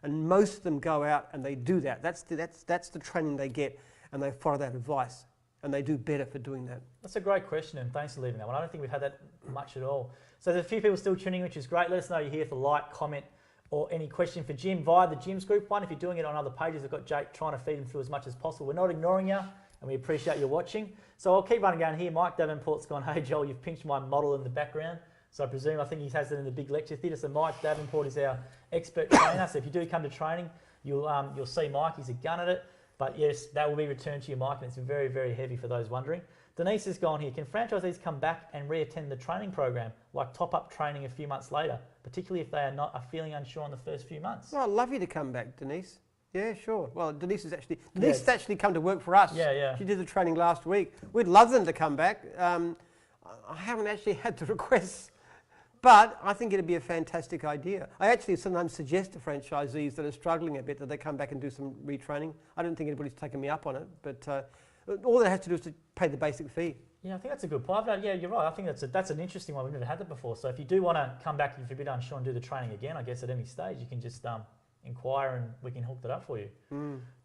And most of them go out and they do that. That's the training they get, and they follow that advice, and they do better for doing that. That's a great question, and thanks for leaving that one. I don't think we've had that much at all. So there's a few people still tuning in, which is great. Let us know you're here for like, comment, or any question for Jim via the Jim's group one. If you're doing it on other pages, I've got Jake trying to feed them through as much as possible. We're not ignoring you, and we appreciate you watching. So I'll keep running down here. Mike Davenport's gone, hey Joel, you've pinched my model in the background. So I think he has it in the big lecture theatre. So Mike Davenport is our expert trainer. So if you do come to training, you'll see Mike. He's a gun at it. But yes, that will be returned to you, Mike, and it's very, very heavy for those wondering. Denise has gone here. Can franchisees come back and re-attend the training program, like top-up training a few months later, particularly if they are feeling unsure in the first few months? Well, I'd love you to come back, Denise. Yeah, sure. Well, Denise has actually come to work for us. Yeah. She did the training last week. We'd love them to come back. I haven't actually had the requests, but I think it'd be a fantastic idea. I actually sometimes suggest to franchisees that are struggling a bit that they come back and do some retraining. I don't think anybody's taken me up on it, but all they have to do is to pay the basic fee. Yeah, I think that's a good point. Yeah, you're right. I think that's an interesting one. We've never had that before. So if you do want to come back, if you're a bit unsure and do the training again, I guess at any stage you can just inquire and we can hook that up for you.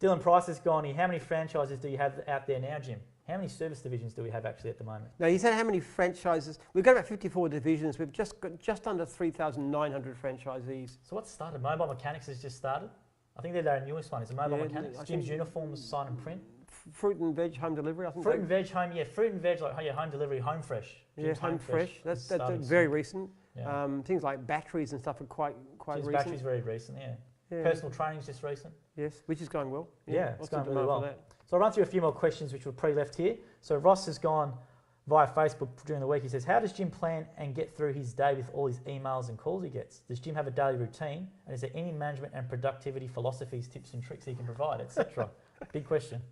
Dylan Price has gone here. How many franchises do you have out there now, Jim? How many service divisions do we have actually at the moment? Now, you said how many franchises? We've got about 54 divisions. We've just got just under 3,900 franchisees. So what's started? Mobile Mechanics has just started. I think they're our newest one. Is it Mobile Mechanics? Jim's Uniforms, Sign and Print. Fruit and veg home delivery, I think. Fruit and veg home, fruit and veg, like home delivery, Home Fresh. Jim's Home Fresh. That's very recent. Yeah. Things like batteries and stuff are quite recent. Batteries very recent, yeah. Personal training's just recent. Yes, which is going well. Yeah, it's going really well. So I'll run through a few more questions which were pre-left here. So Ross has gone via Facebook during the week. He says, how does Jim plan and get through his day with all his emails and calls he gets? Does Jim have a daily routine? And is there any management and productivity philosophies, tips and tricks he can provide, etc.? Big question.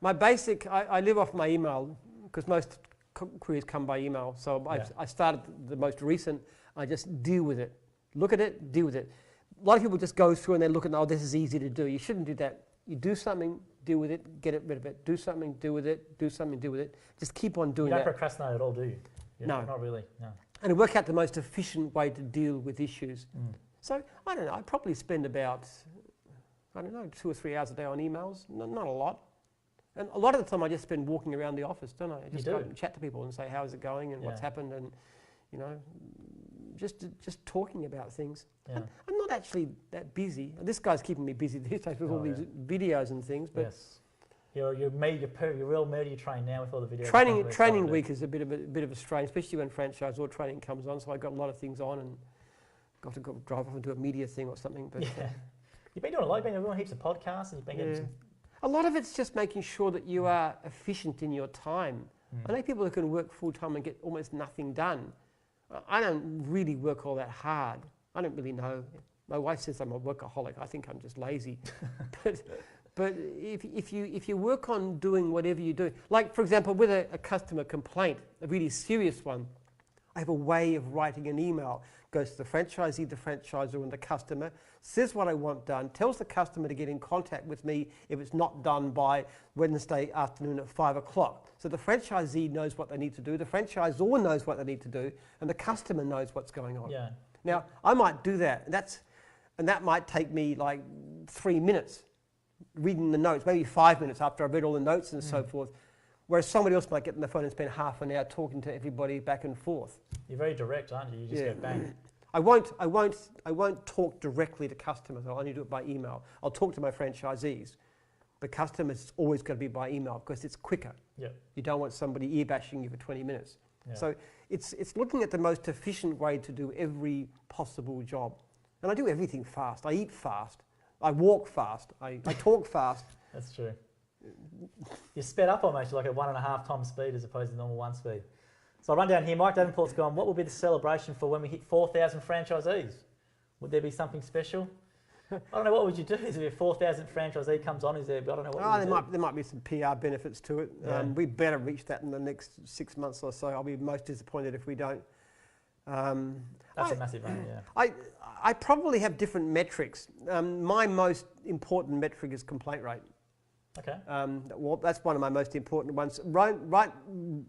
My basic, I live off my email because most queries come by email. So I started the most recent. I just deal with it. Look at it, deal with it. A lot of people just go through and they look at, oh, this is easy to do. You shouldn't do that. You do something, deal with it, get rid of it. Do something, deal with it. Do something, deal with it. Just keep on doing that. You don't procrastinate at all, do you? No. Not really, no. And work out the most efficient way to deal with issues. So, I don't know, I probably spend about, 2 or 3 hours a day on emails. Not a lot. And a lot of the time I just spend walking around the office, don't I? I just go and chat to people and say, how's it going and what's happened, and, just talking about things. Yeah. I'm not actually that busy. This guy's keeping me busy these days with all these videos and things. But yes. You're real media trained now with all the videos. Training week is a bit of a strain, especially when franchise or training comes on. So I got a lot of things on and got to drive off and do a media thing or something. But you've been doing a lot. You've been doing heaps of podcasts and you've been getting some. A lot of it's just making sure that you are efficient in your time. I know people who can work full time and get almost nothing done. I don't really work all that hard. I don't really know. My wife says I'm a workaholic. I think I'm just lazy. But if you work on doing whatever you do, like for example with a customer complaint, a really serious one, I have a way of writing an email. Goes to the franchisee, the franchisor and the customer, says what I want done, tells the customer to get in contact with me if it's not done by Wednesday afternoon at 5 o'clock. So the franchisee knows what they need to do, the franchisor knows what they need to do, and the customer knows what's going on. Yeah. Now, I might do that, and that might take me like 3 minutes reading the notes, maybe 5 minutes after I've read all the notes and so forth. Whereas somebody else might get on the phone and spend half an hour talking to everybody back and forth. You're very direct, aren't you? You just go bang. I won't talk directly to customers. I'll only do it by email. I'll talk to my franchisees. The customers always got to be by email because it's quicker. Yeah. You don't want somebody ear bashing you for 20 minutes. Yeah. So it's looking at the most efficient way to do every possible job. And I do everything fast. I eat fast. I walk fast. I talk fast. That's true. You're sped up almost. You're like at 1.5 times speed as opposed to normal 1 speed. So I'll run down here. Mike Davenport's gone, what will be the celebration for when we hit 4,000 franchisees? Would there be something special? I don't know, what would you do? Is there 4,000 franchisee comes on? Is there, I don't know what there might be some PR benefits to it. Yeah. We better reach that in the next 6 months or so. I'll be most disappointed if we don't. That's a massive run, yeah. I probably have different metrics. My most important metric is complaint rate. Okay. Well, that's one of my most important ones.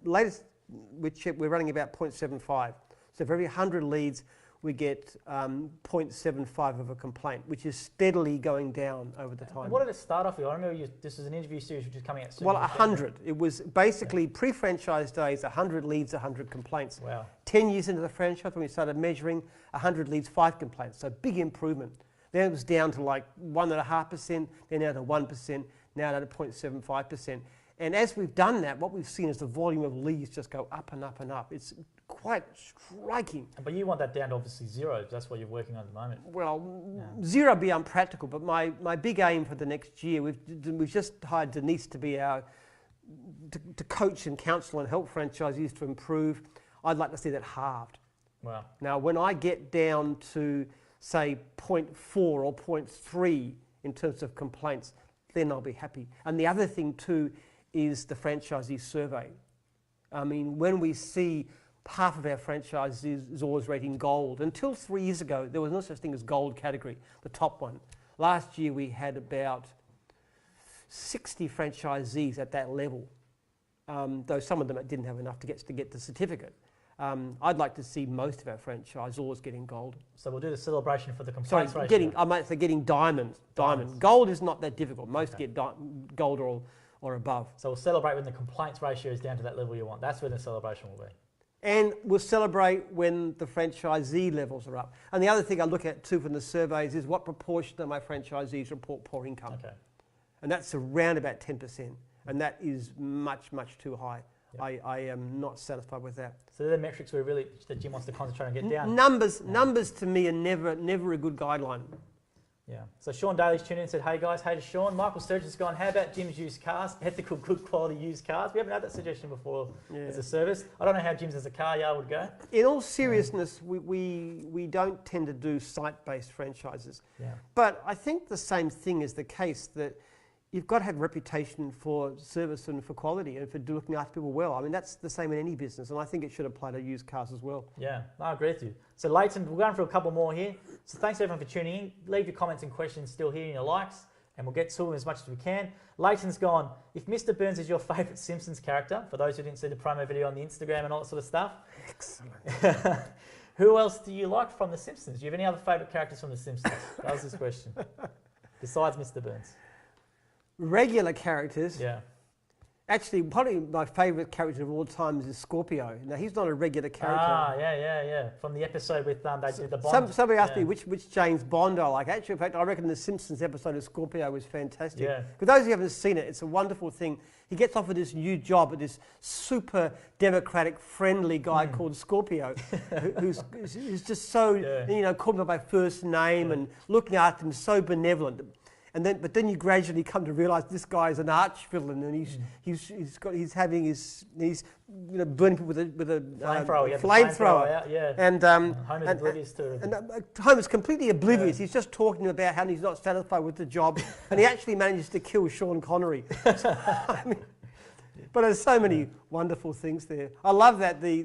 Latest we're running about 0.75. So for every 100 leads, we get 0.75 of a complaint, which is steadily going down over the time. And what did it start off with? I remember this is an interview series which is coming out soon. Well, 100. It was basically pre-franchise days, 100 leads, 100 complaints. Wow. 10 years into the franchise, when we started measuring, 100 leads, 5 complaints. So big improvement. Then it was down to like 1.5%, then down to 1%, now down to 0.75%. And as we've done that, what we've seen is the volume of leads just go up and up and up. It's quite striking. But you want that down to obviously 0. That's what you're working on at the moment. Well, 0 would be unpractical, but my big aim for the next year, we've just hired Denise to be to coach and counsel and help franchisees to improve. I'd like to see that halved. Wow. Now, when I get down to, say, 0.4 or 0.3 in terms of complaints, then I'll be happy. And the other thing too is the franchisee survey. I mean, when we see half of our franchisees is always rating gold. Until 3 years ago, there was no such thing as gold category, the top one. Last year we had about 60 franchisees at that level, though some of them didn't have enough to get the certificate. I'd like to see most of our franchisors getting gold. So we'll do the celebration for the complaints ratio. Getting diamond. Gold is not that difficult. Most get gold or above. So we'll celebrate when the complaints ratio is down to that level you want. That's when the celebration will be. And we'll celebrate when the franchisee levels are up. And the other thing I look at too from the surveys is what proportion of my franchisees report poor income. Okay. And that's around about 10%. And that is much, much too high. Yep. I am not satisfied with that. So they're the metrics that Jim wants to concentrate on, get down. Numbers to me are never a good guideline. Yeah. So Sean Daly's tuned in and said, hey guys, hey to Sean. Michael Sturgeon's gone, how about Jim's used cars? Ethical, good quality used cars. We haven't had that suggestion before as a service. I don't know how Jim's as a car yard would go. In all seriousness, we don't tend to do site-based franchises. Yeah. But I think the same thing is the case, that you've got to have a reputation for service and for quality and for looking after people well. I mean, that's the same in any business, and I think it should apply to used cars as well. Yeah, I agree with you. So Leighton, we're going for a couple more here. So thanks everyone for tuning in. Leave your comments and questions still here in your likes, and we'll get to them as much as we can. Leighton's gone, if Mr. Burns is your favourite Simpsons character, for those who didn't see the promo video on the Instagram and all that sort of stuff. Excellent. Who else do you like from The Simpsons? Do you have any other favourite characters from The Simpsons? That was his question. Besides Mr. Burns. Regular characters. Yeah. Actually, probably my favourite character of all time is Scorpio. Now, he's not a regular character. Ah, yeah. From the episode with they did the Bond. Somebody asked me which James Bond I like. Actually, in fact, I reckon the Simpsons episode of Scorpio was fantastic. Yeah. For those who haven't seen it, it's a wonderful thing. He gets offered this new job at this super democratic, friendly guy called Scorpio, who's just so, called him by first name and looking after him, so benevolent. But then you gradually come to realise this guy is an arch villain, and he's burning people with a flamethrower. Yeah. And Homer's oblivious to it. And Homer's completely oblivious. Yeah. He's just talking about how he's not satisfied with the job, and he actually manages to kill Sean Connery. But there's so many wonderful things there. I love that they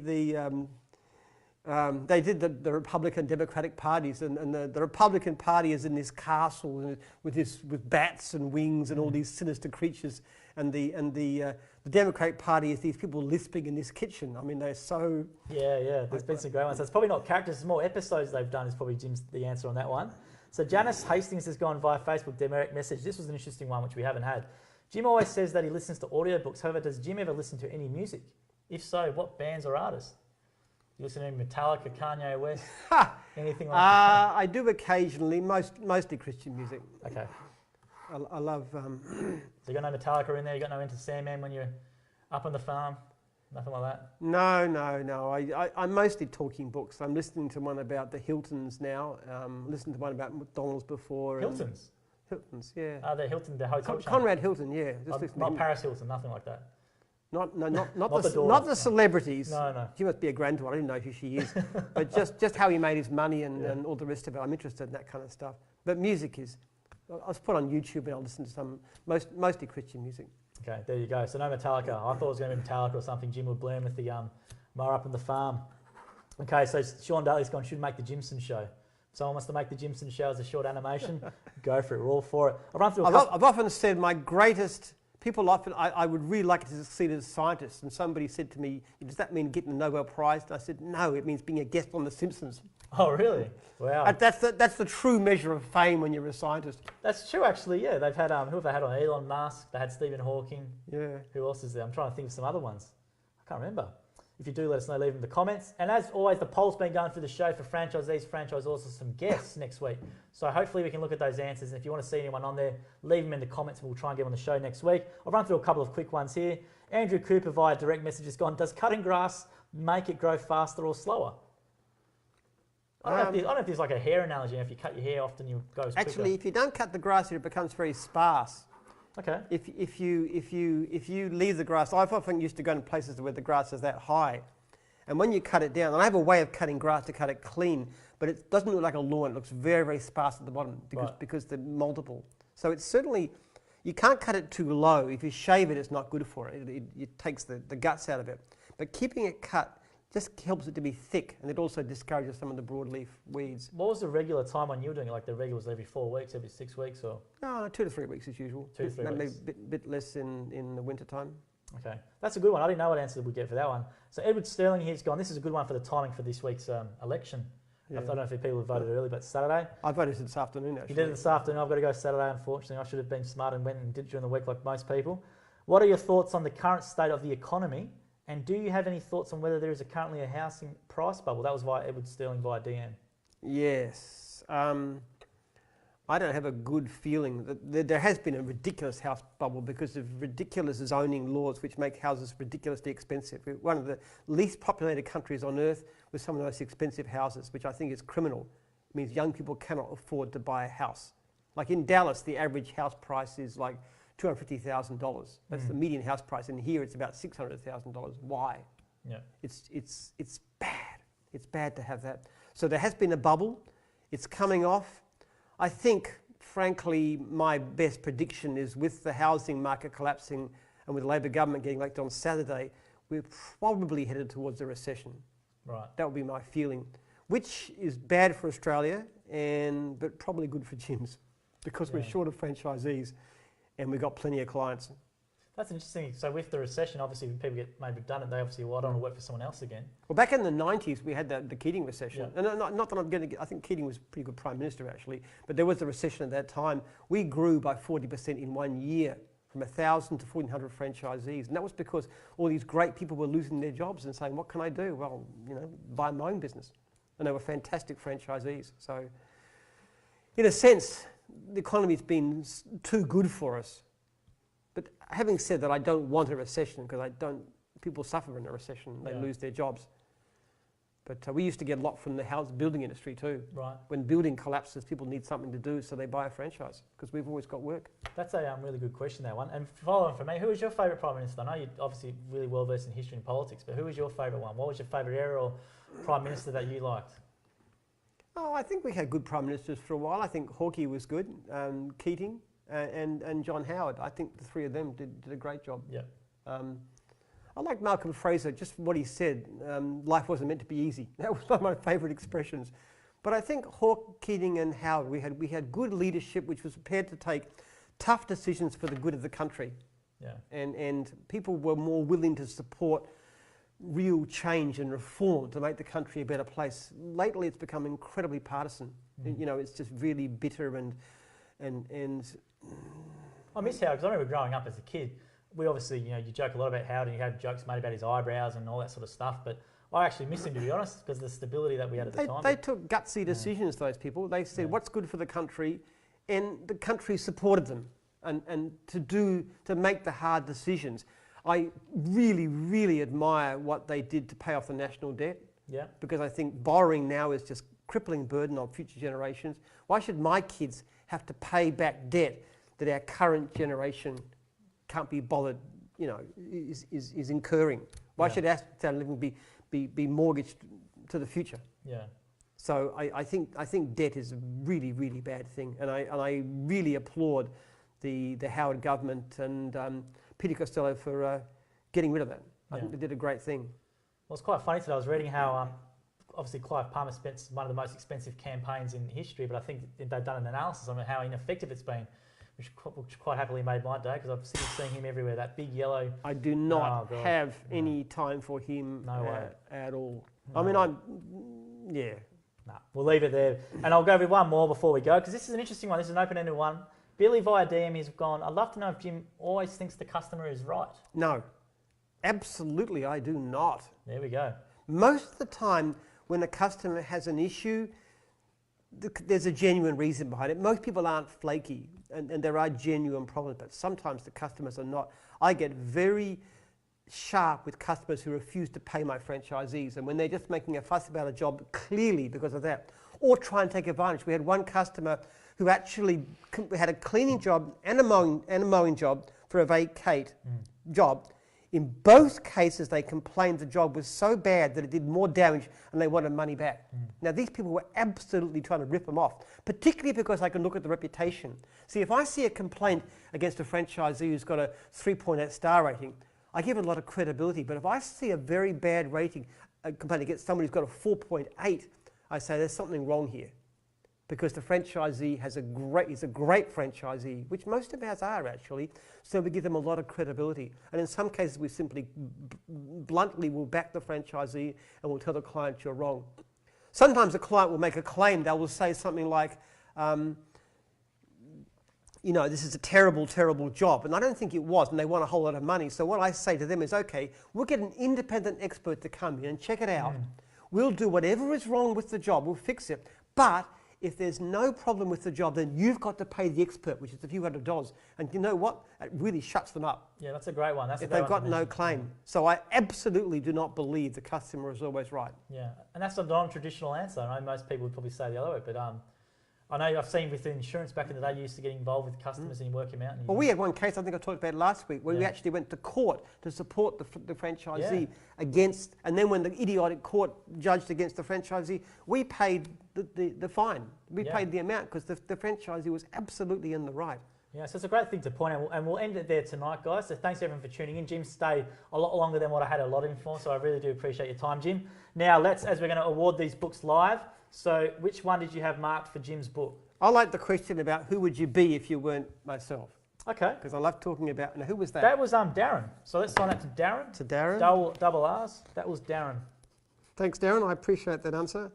did the Republican Democratic parties, and the Republican Party is in this castle with bats and wings and all these sinister creatures, and the Democratic Party is these people lisping in this kitchen. I mean, they're so... Yeah, there's been some great ones. So it's probably not characters, it's more episodes they've done is probably Jim's the answer on that one. So Janice Hastings has gone via Facebook direct message. This was an interesting one which we haven't had. Jim always says that he listens to audiobooks. However, does Jim ever listen to any music? If so, what bands or artists? You listen to Metallica, Kanye West, anything like that? I do occasionally, mostly Christian music. Okay. I love... So you got no Metallica in there? You got no Enter Sandman when you're up on the farm? Nothing like that? No. I'm mostly talking books. I'm listening to one about the Hiltons now. Listened to one about McDonald's before. Hiltons? Hiltons, yeah. The hotel chain? Conrad Hilton, yeah. Not Paris Hilton, nothing like that. Not the celebrities. No. She must be a granddaughter. I don't know who she is. But just how he made his money and all the rest of it. I'm interested in that kind of stuff. But music is... I was put on YouTube and I'll listen to some, mostly Christian music. Okay, there you go. So no Metallica. I thought it was going to be Metallica or something. Jim would blame with the mower up on the farm. Okay, so Sean Daly's gone, should make the Jimson show. Someone wants to make the Jimson show as a short animation, go for it. We're all for it. I'll run through I've often said my greatest, people often, I would really like to succeed as a scientist, and somebody said to me, does that mean getting a Nobel Prize? And I said, no, it means being a guest on The Simpsons. Oh, really? Wow. That's the true measure of fame when you're a scientist. That's true, actually, yeah. They've had, who have they had on? Elon Musk, they had Stephen Hawking. Yeah. Who else is there? I'm trying to think of some other ones. I can't remember. If you do, let us know, leave them in the comments. And as always, the poll's been going through the show for franchisees, franchisors, some guests next week. So hopefully we can look at those answers. And if you want to see anyone on there, leave them in the comments and we'll try and get them on the show next week. I'll run through a couple of quick ones here. Andrew Cooper via direct message has gone, does cutting grass make it grow faster or slower? I don't know if there's like a hair analogy. If you cut your hair often, you go quicker. Actually, if you don't cut the grass, it becomes very sparse. Okay. If you leave the grass, I've often used to go in places where the grass is that high, and when you cut it down, and I have a way of cutting grass to cut it clean, but it doesn't look like a lawn. It looks very, very sparse at the bottom because they're multiple. So it's certainly, you can't cut it too low. If you shave it, it's not good for it. It takes the guts out of it. But keeping it cut just helps it to be thick, and it also discourages some of the broadleaf weeds. What was the regular time when you were doing it? Like the regular was every 4 weeks, every 6 weeks, or? No, 2 to 3 weeks as usual. 2 to 3 weeks. Maybe a bit less in the winter time. Okay, that's a good one. I didn't know what answer we'd get for that one. So Edward Sterling here's gone, this is a good one for the timing for this week's election. Yeah. I don't know if people have voted early, but Saturday. I voted this afternoon, actually. You did it this afternoon. I've got to go Saturday, unfortunately. I should have been smart and went and did it during the week like most people. What are your thoughts on the current state of the economy? And do you have any thoughts on whether there is currently a housing price bubble? That was via Edward Sterling via DM. Yes. I don't have a good feeling. There has been a ridiculous house bubble because of ridiculous zoning laws which make houses ridiculously expensive. We're one of the least populated countries on earth with some of the most expensive houses, which I think is criminal. It means young people cannot afford to buy a house. Like in Dallas, the average house price is like $250,000. That's the median house price. And here it's about $600,000. Why? Yeah. It's bad. It's bad to have that. So there has been a bubble. It's coming off. I think, frankly, my best prediction is with the housing market collapsing and with the Labor government getting elected on Saturday, we're probably headed towards a recession. Right. That would be my feeling, which is bad for Australia, but probably good for gyms because we're short of franchisees and we've got plenty of clients. That's interesting. So with the recession, obviously when people get made redundant, they obviously, well, I don't want to work for someone else again. Well, back in the 90s, we had the Keating recession. Yeah. And not that I'm going to get, I think Keating was a pretty good Prime Minister, actually, but there was a recession at that time. We grew by 40% in 1 year, from 1,000 to 1,400 franchisees. And that was because all these great people were losing their jobs and saying, what can I do? Well, buy my own business. And they were fantastic franchisees. So, in a sense, the economy's been too good for us. But having said that, I don't want a recession because people suffer in a recession. They lose their jobs. But we used to get a lot from the house building industry too. Right. When building collapses, people need something to do, so they buy a franchise because we've always got work. That's a really good question, that one. And following from me, who was your favourite Prime Minister? I know you're obviously really well versed in history and politics, but who was your favourite one? What was your favourite era or Prime Minister that you liked? Oh, I think we had good Prime Ministers for a while. I think Hawke was good, Keating. And John Howard. I think the three of them did a great job. Yeah. I like Malcolm Fraser, just what he said. Life wasn't meant to be easy. That was one of my favourite expressions. But I think Hawke, Keating and Howard, we had good leadership which was prepared to take tough decisions for the good of the country. Yeah. And people were more willing to support real change and reform to make the country a better place. Lately it's become incredibly partisan. It's just really bitter and I miss Howard because I remember growing up as a kid. We obviously, you joke a lot about Howard and you had jokes made about his eyebrows and all that sort of stuff. But I actually miss him, to be honest, because of the stability that we had at the time. They took gutsy decisions, those people. They said what's good for the country, and the country supported them. And to make the hard decisions. I really, really admire what they did to pay off the national debt. Yeah. Because I think borrowing now is just crippling burden on future generations. Why should my kids have to pay back debt that our current generation can't be bothered, is incurring? Why should our standard of living be mortgaged to the future? Yeah. So I think debt is a really, really bad thing, and I really applaud the Howard government and Peter Costello for getting rid of that. I think they did a great thing. Well, it's quite funny today. I was reading how obviously Clive Palmer spent one of the most expensive campaigns in history, but I think they've done an analysis on how ineffective it's been, which quite happily made my day because I've seen him everywhere. That big yellow. I do not have any time for him at all. No. I mean, yeah. No, we'll leave it there. And I'll go with one more before we go because this is an interesting one. This is an open-ended one. Billy via DM has gone, I'd love to know if Jim always thinks the customer is right. No, absolutely I do not. There we go. Most of the time when a customer has an issue, there's a genuine reason behind it. Most people aren't flaky and there are genuine problems, but sometimes the customers are not. I get very sharp with customers who refuse to pay my franchisees, and when they're just making a fuss about a job clearly because of that, or try and take advantage. We had one customer who actually had a cleaning job and a mowing job for a vacate job. In both cases, they complained the job was so bad that it did more damage and they wanted money back. Now, these people were absolutely trying to rip them off, particularly because I can look at the reputation. See, if I see a complaint against a franchisee who's got a 3.8 star rating, I give it a lot of credibility. But if I see a very bad rating, a complaint against somebody who's got a 4.8, I say there's something wrong here. Because the franchisee is a great franchisee, which most of ours are actually, so we give them a lot of credibility. And in some cases, we simply bluntly will back the franchisee and we'll tell the client you're wrong. Sometimes a client will make a claim. They will say something like, you know, this is a terrible, terrible job. And I don't think it was, and they want a whole lot of money. So what I say to them is, okay, we'll get an independent expert to come in and check it out. We'll do whatever is wrong with the job. We'll fix it. But if there's no problem with the job, then you've got to pay the expert, which is a few $100s. And you know what? It really shuts them up. Yeah, that's a great one. That's if they've got no claim. So I absolutely do not believe the customer is always right. Yeah, and that's a non-traditional answer. I know most people would probably say the other way, but I know I've seen with the insurance back in the day, you used to get involved with customers and you work them out. Well, we had one case, I think I talked about last week, where we actually went to court to support the franchisee against, and then when the idiotic court judged against the franchisee, we paid the fine. We paid the amount because the franchisee was absolutely in the right. Yeah, so it's a great thing to point out, and we'll end it there tonight, guys. So thanks everyone for tuning in. Jim stayed a lot longer than what I had a lot of him for, so I really do appreciate your time, Jim. Now, as we're going to award these books live, so which one did you have marked for Jim's book? I like the question about who would you be if you weren't myself. Okay. Because I love talking about, now who was that? That was Darren. So let's sign that to Darren. To Darren? Double R's. That was Darren. Thanks, Darren. I appreciate that answer.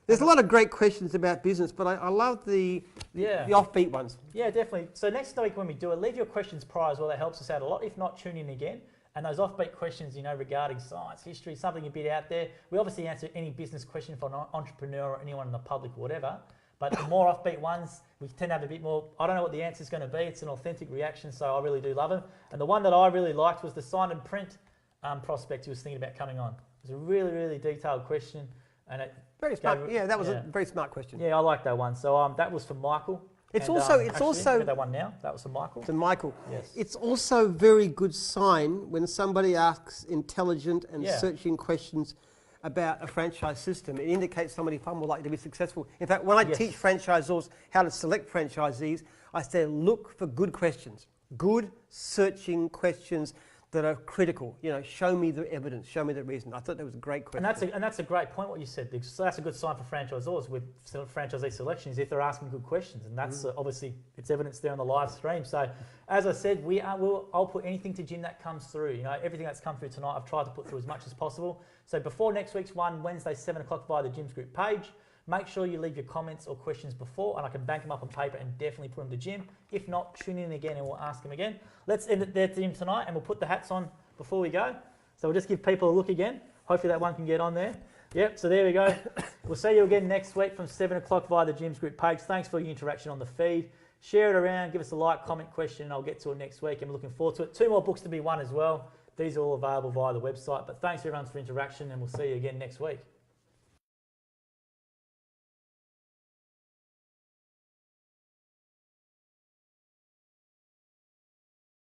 There's a lot of great questions about business, but I love the offbeat ones. Yeah, definitely. So next week when we do it, leave your questions prior as well. That helps us out a lot. If not, tune in again. And those offbeat questions, you know, regarding science, history, something a bit out there. We obviously answer any business question for an entrepreneur or anyone in the public or whatever. But the more offbeat ones, we tend to have a bit more, I don't know what the answer is going to be. It's an authentic reaction, so I really do love them. And the one that I really liked was the sign and print prospect he was thinking about coming on. It was a really, really detailed question. And it very smart. Yeah, that was a very smart question. Yeah, I like that one. So that was for Michael. It's and, also actually, that one now. That was for Michael. To Michael. Yes. It's also a very good sign when somebody asks intelligent and searching questions about a franchise system. It indicates somebody far more likely to be successful. In fact, when I teach franchisors how to select franchisees, I say look for good questions, good searching questions that are critical. You know, show me the evidence, show me the reason. I thought that was a great question. And that's a great point what you said. So that's a good sign for franchisors with franchisee selection is if they're asking good questions, and that's obviously it's evidence there on the live stream. So as I said, I'll put anything to Jim that comes through. You know, everything that's come through tonight, I've tried to put through as much as possible. So before next week's one, Wednesday 7 o'clock via the Jim's Group page. Make sure you leave your comments or questions before, and I can bank them up on paper and definitely put them to Jim. If not, tune in again and we'll ask him again. Let's end it there to Jim tonight, and we'll put the hats on before we go. So we'll just give people a look again. Hopefully that one can get on there. Yep, so there we go. We'll see you again next week from 7 o'clock via the Jim's Group page. Thanks for your interaction on the feed. Share it around, give us a like, comment, question, and I'll get to it next week. I'm looking forward to it. 2 more books to be won as well. These are all available via the website. But thanks everyone for interaction, and we'll see you again next week.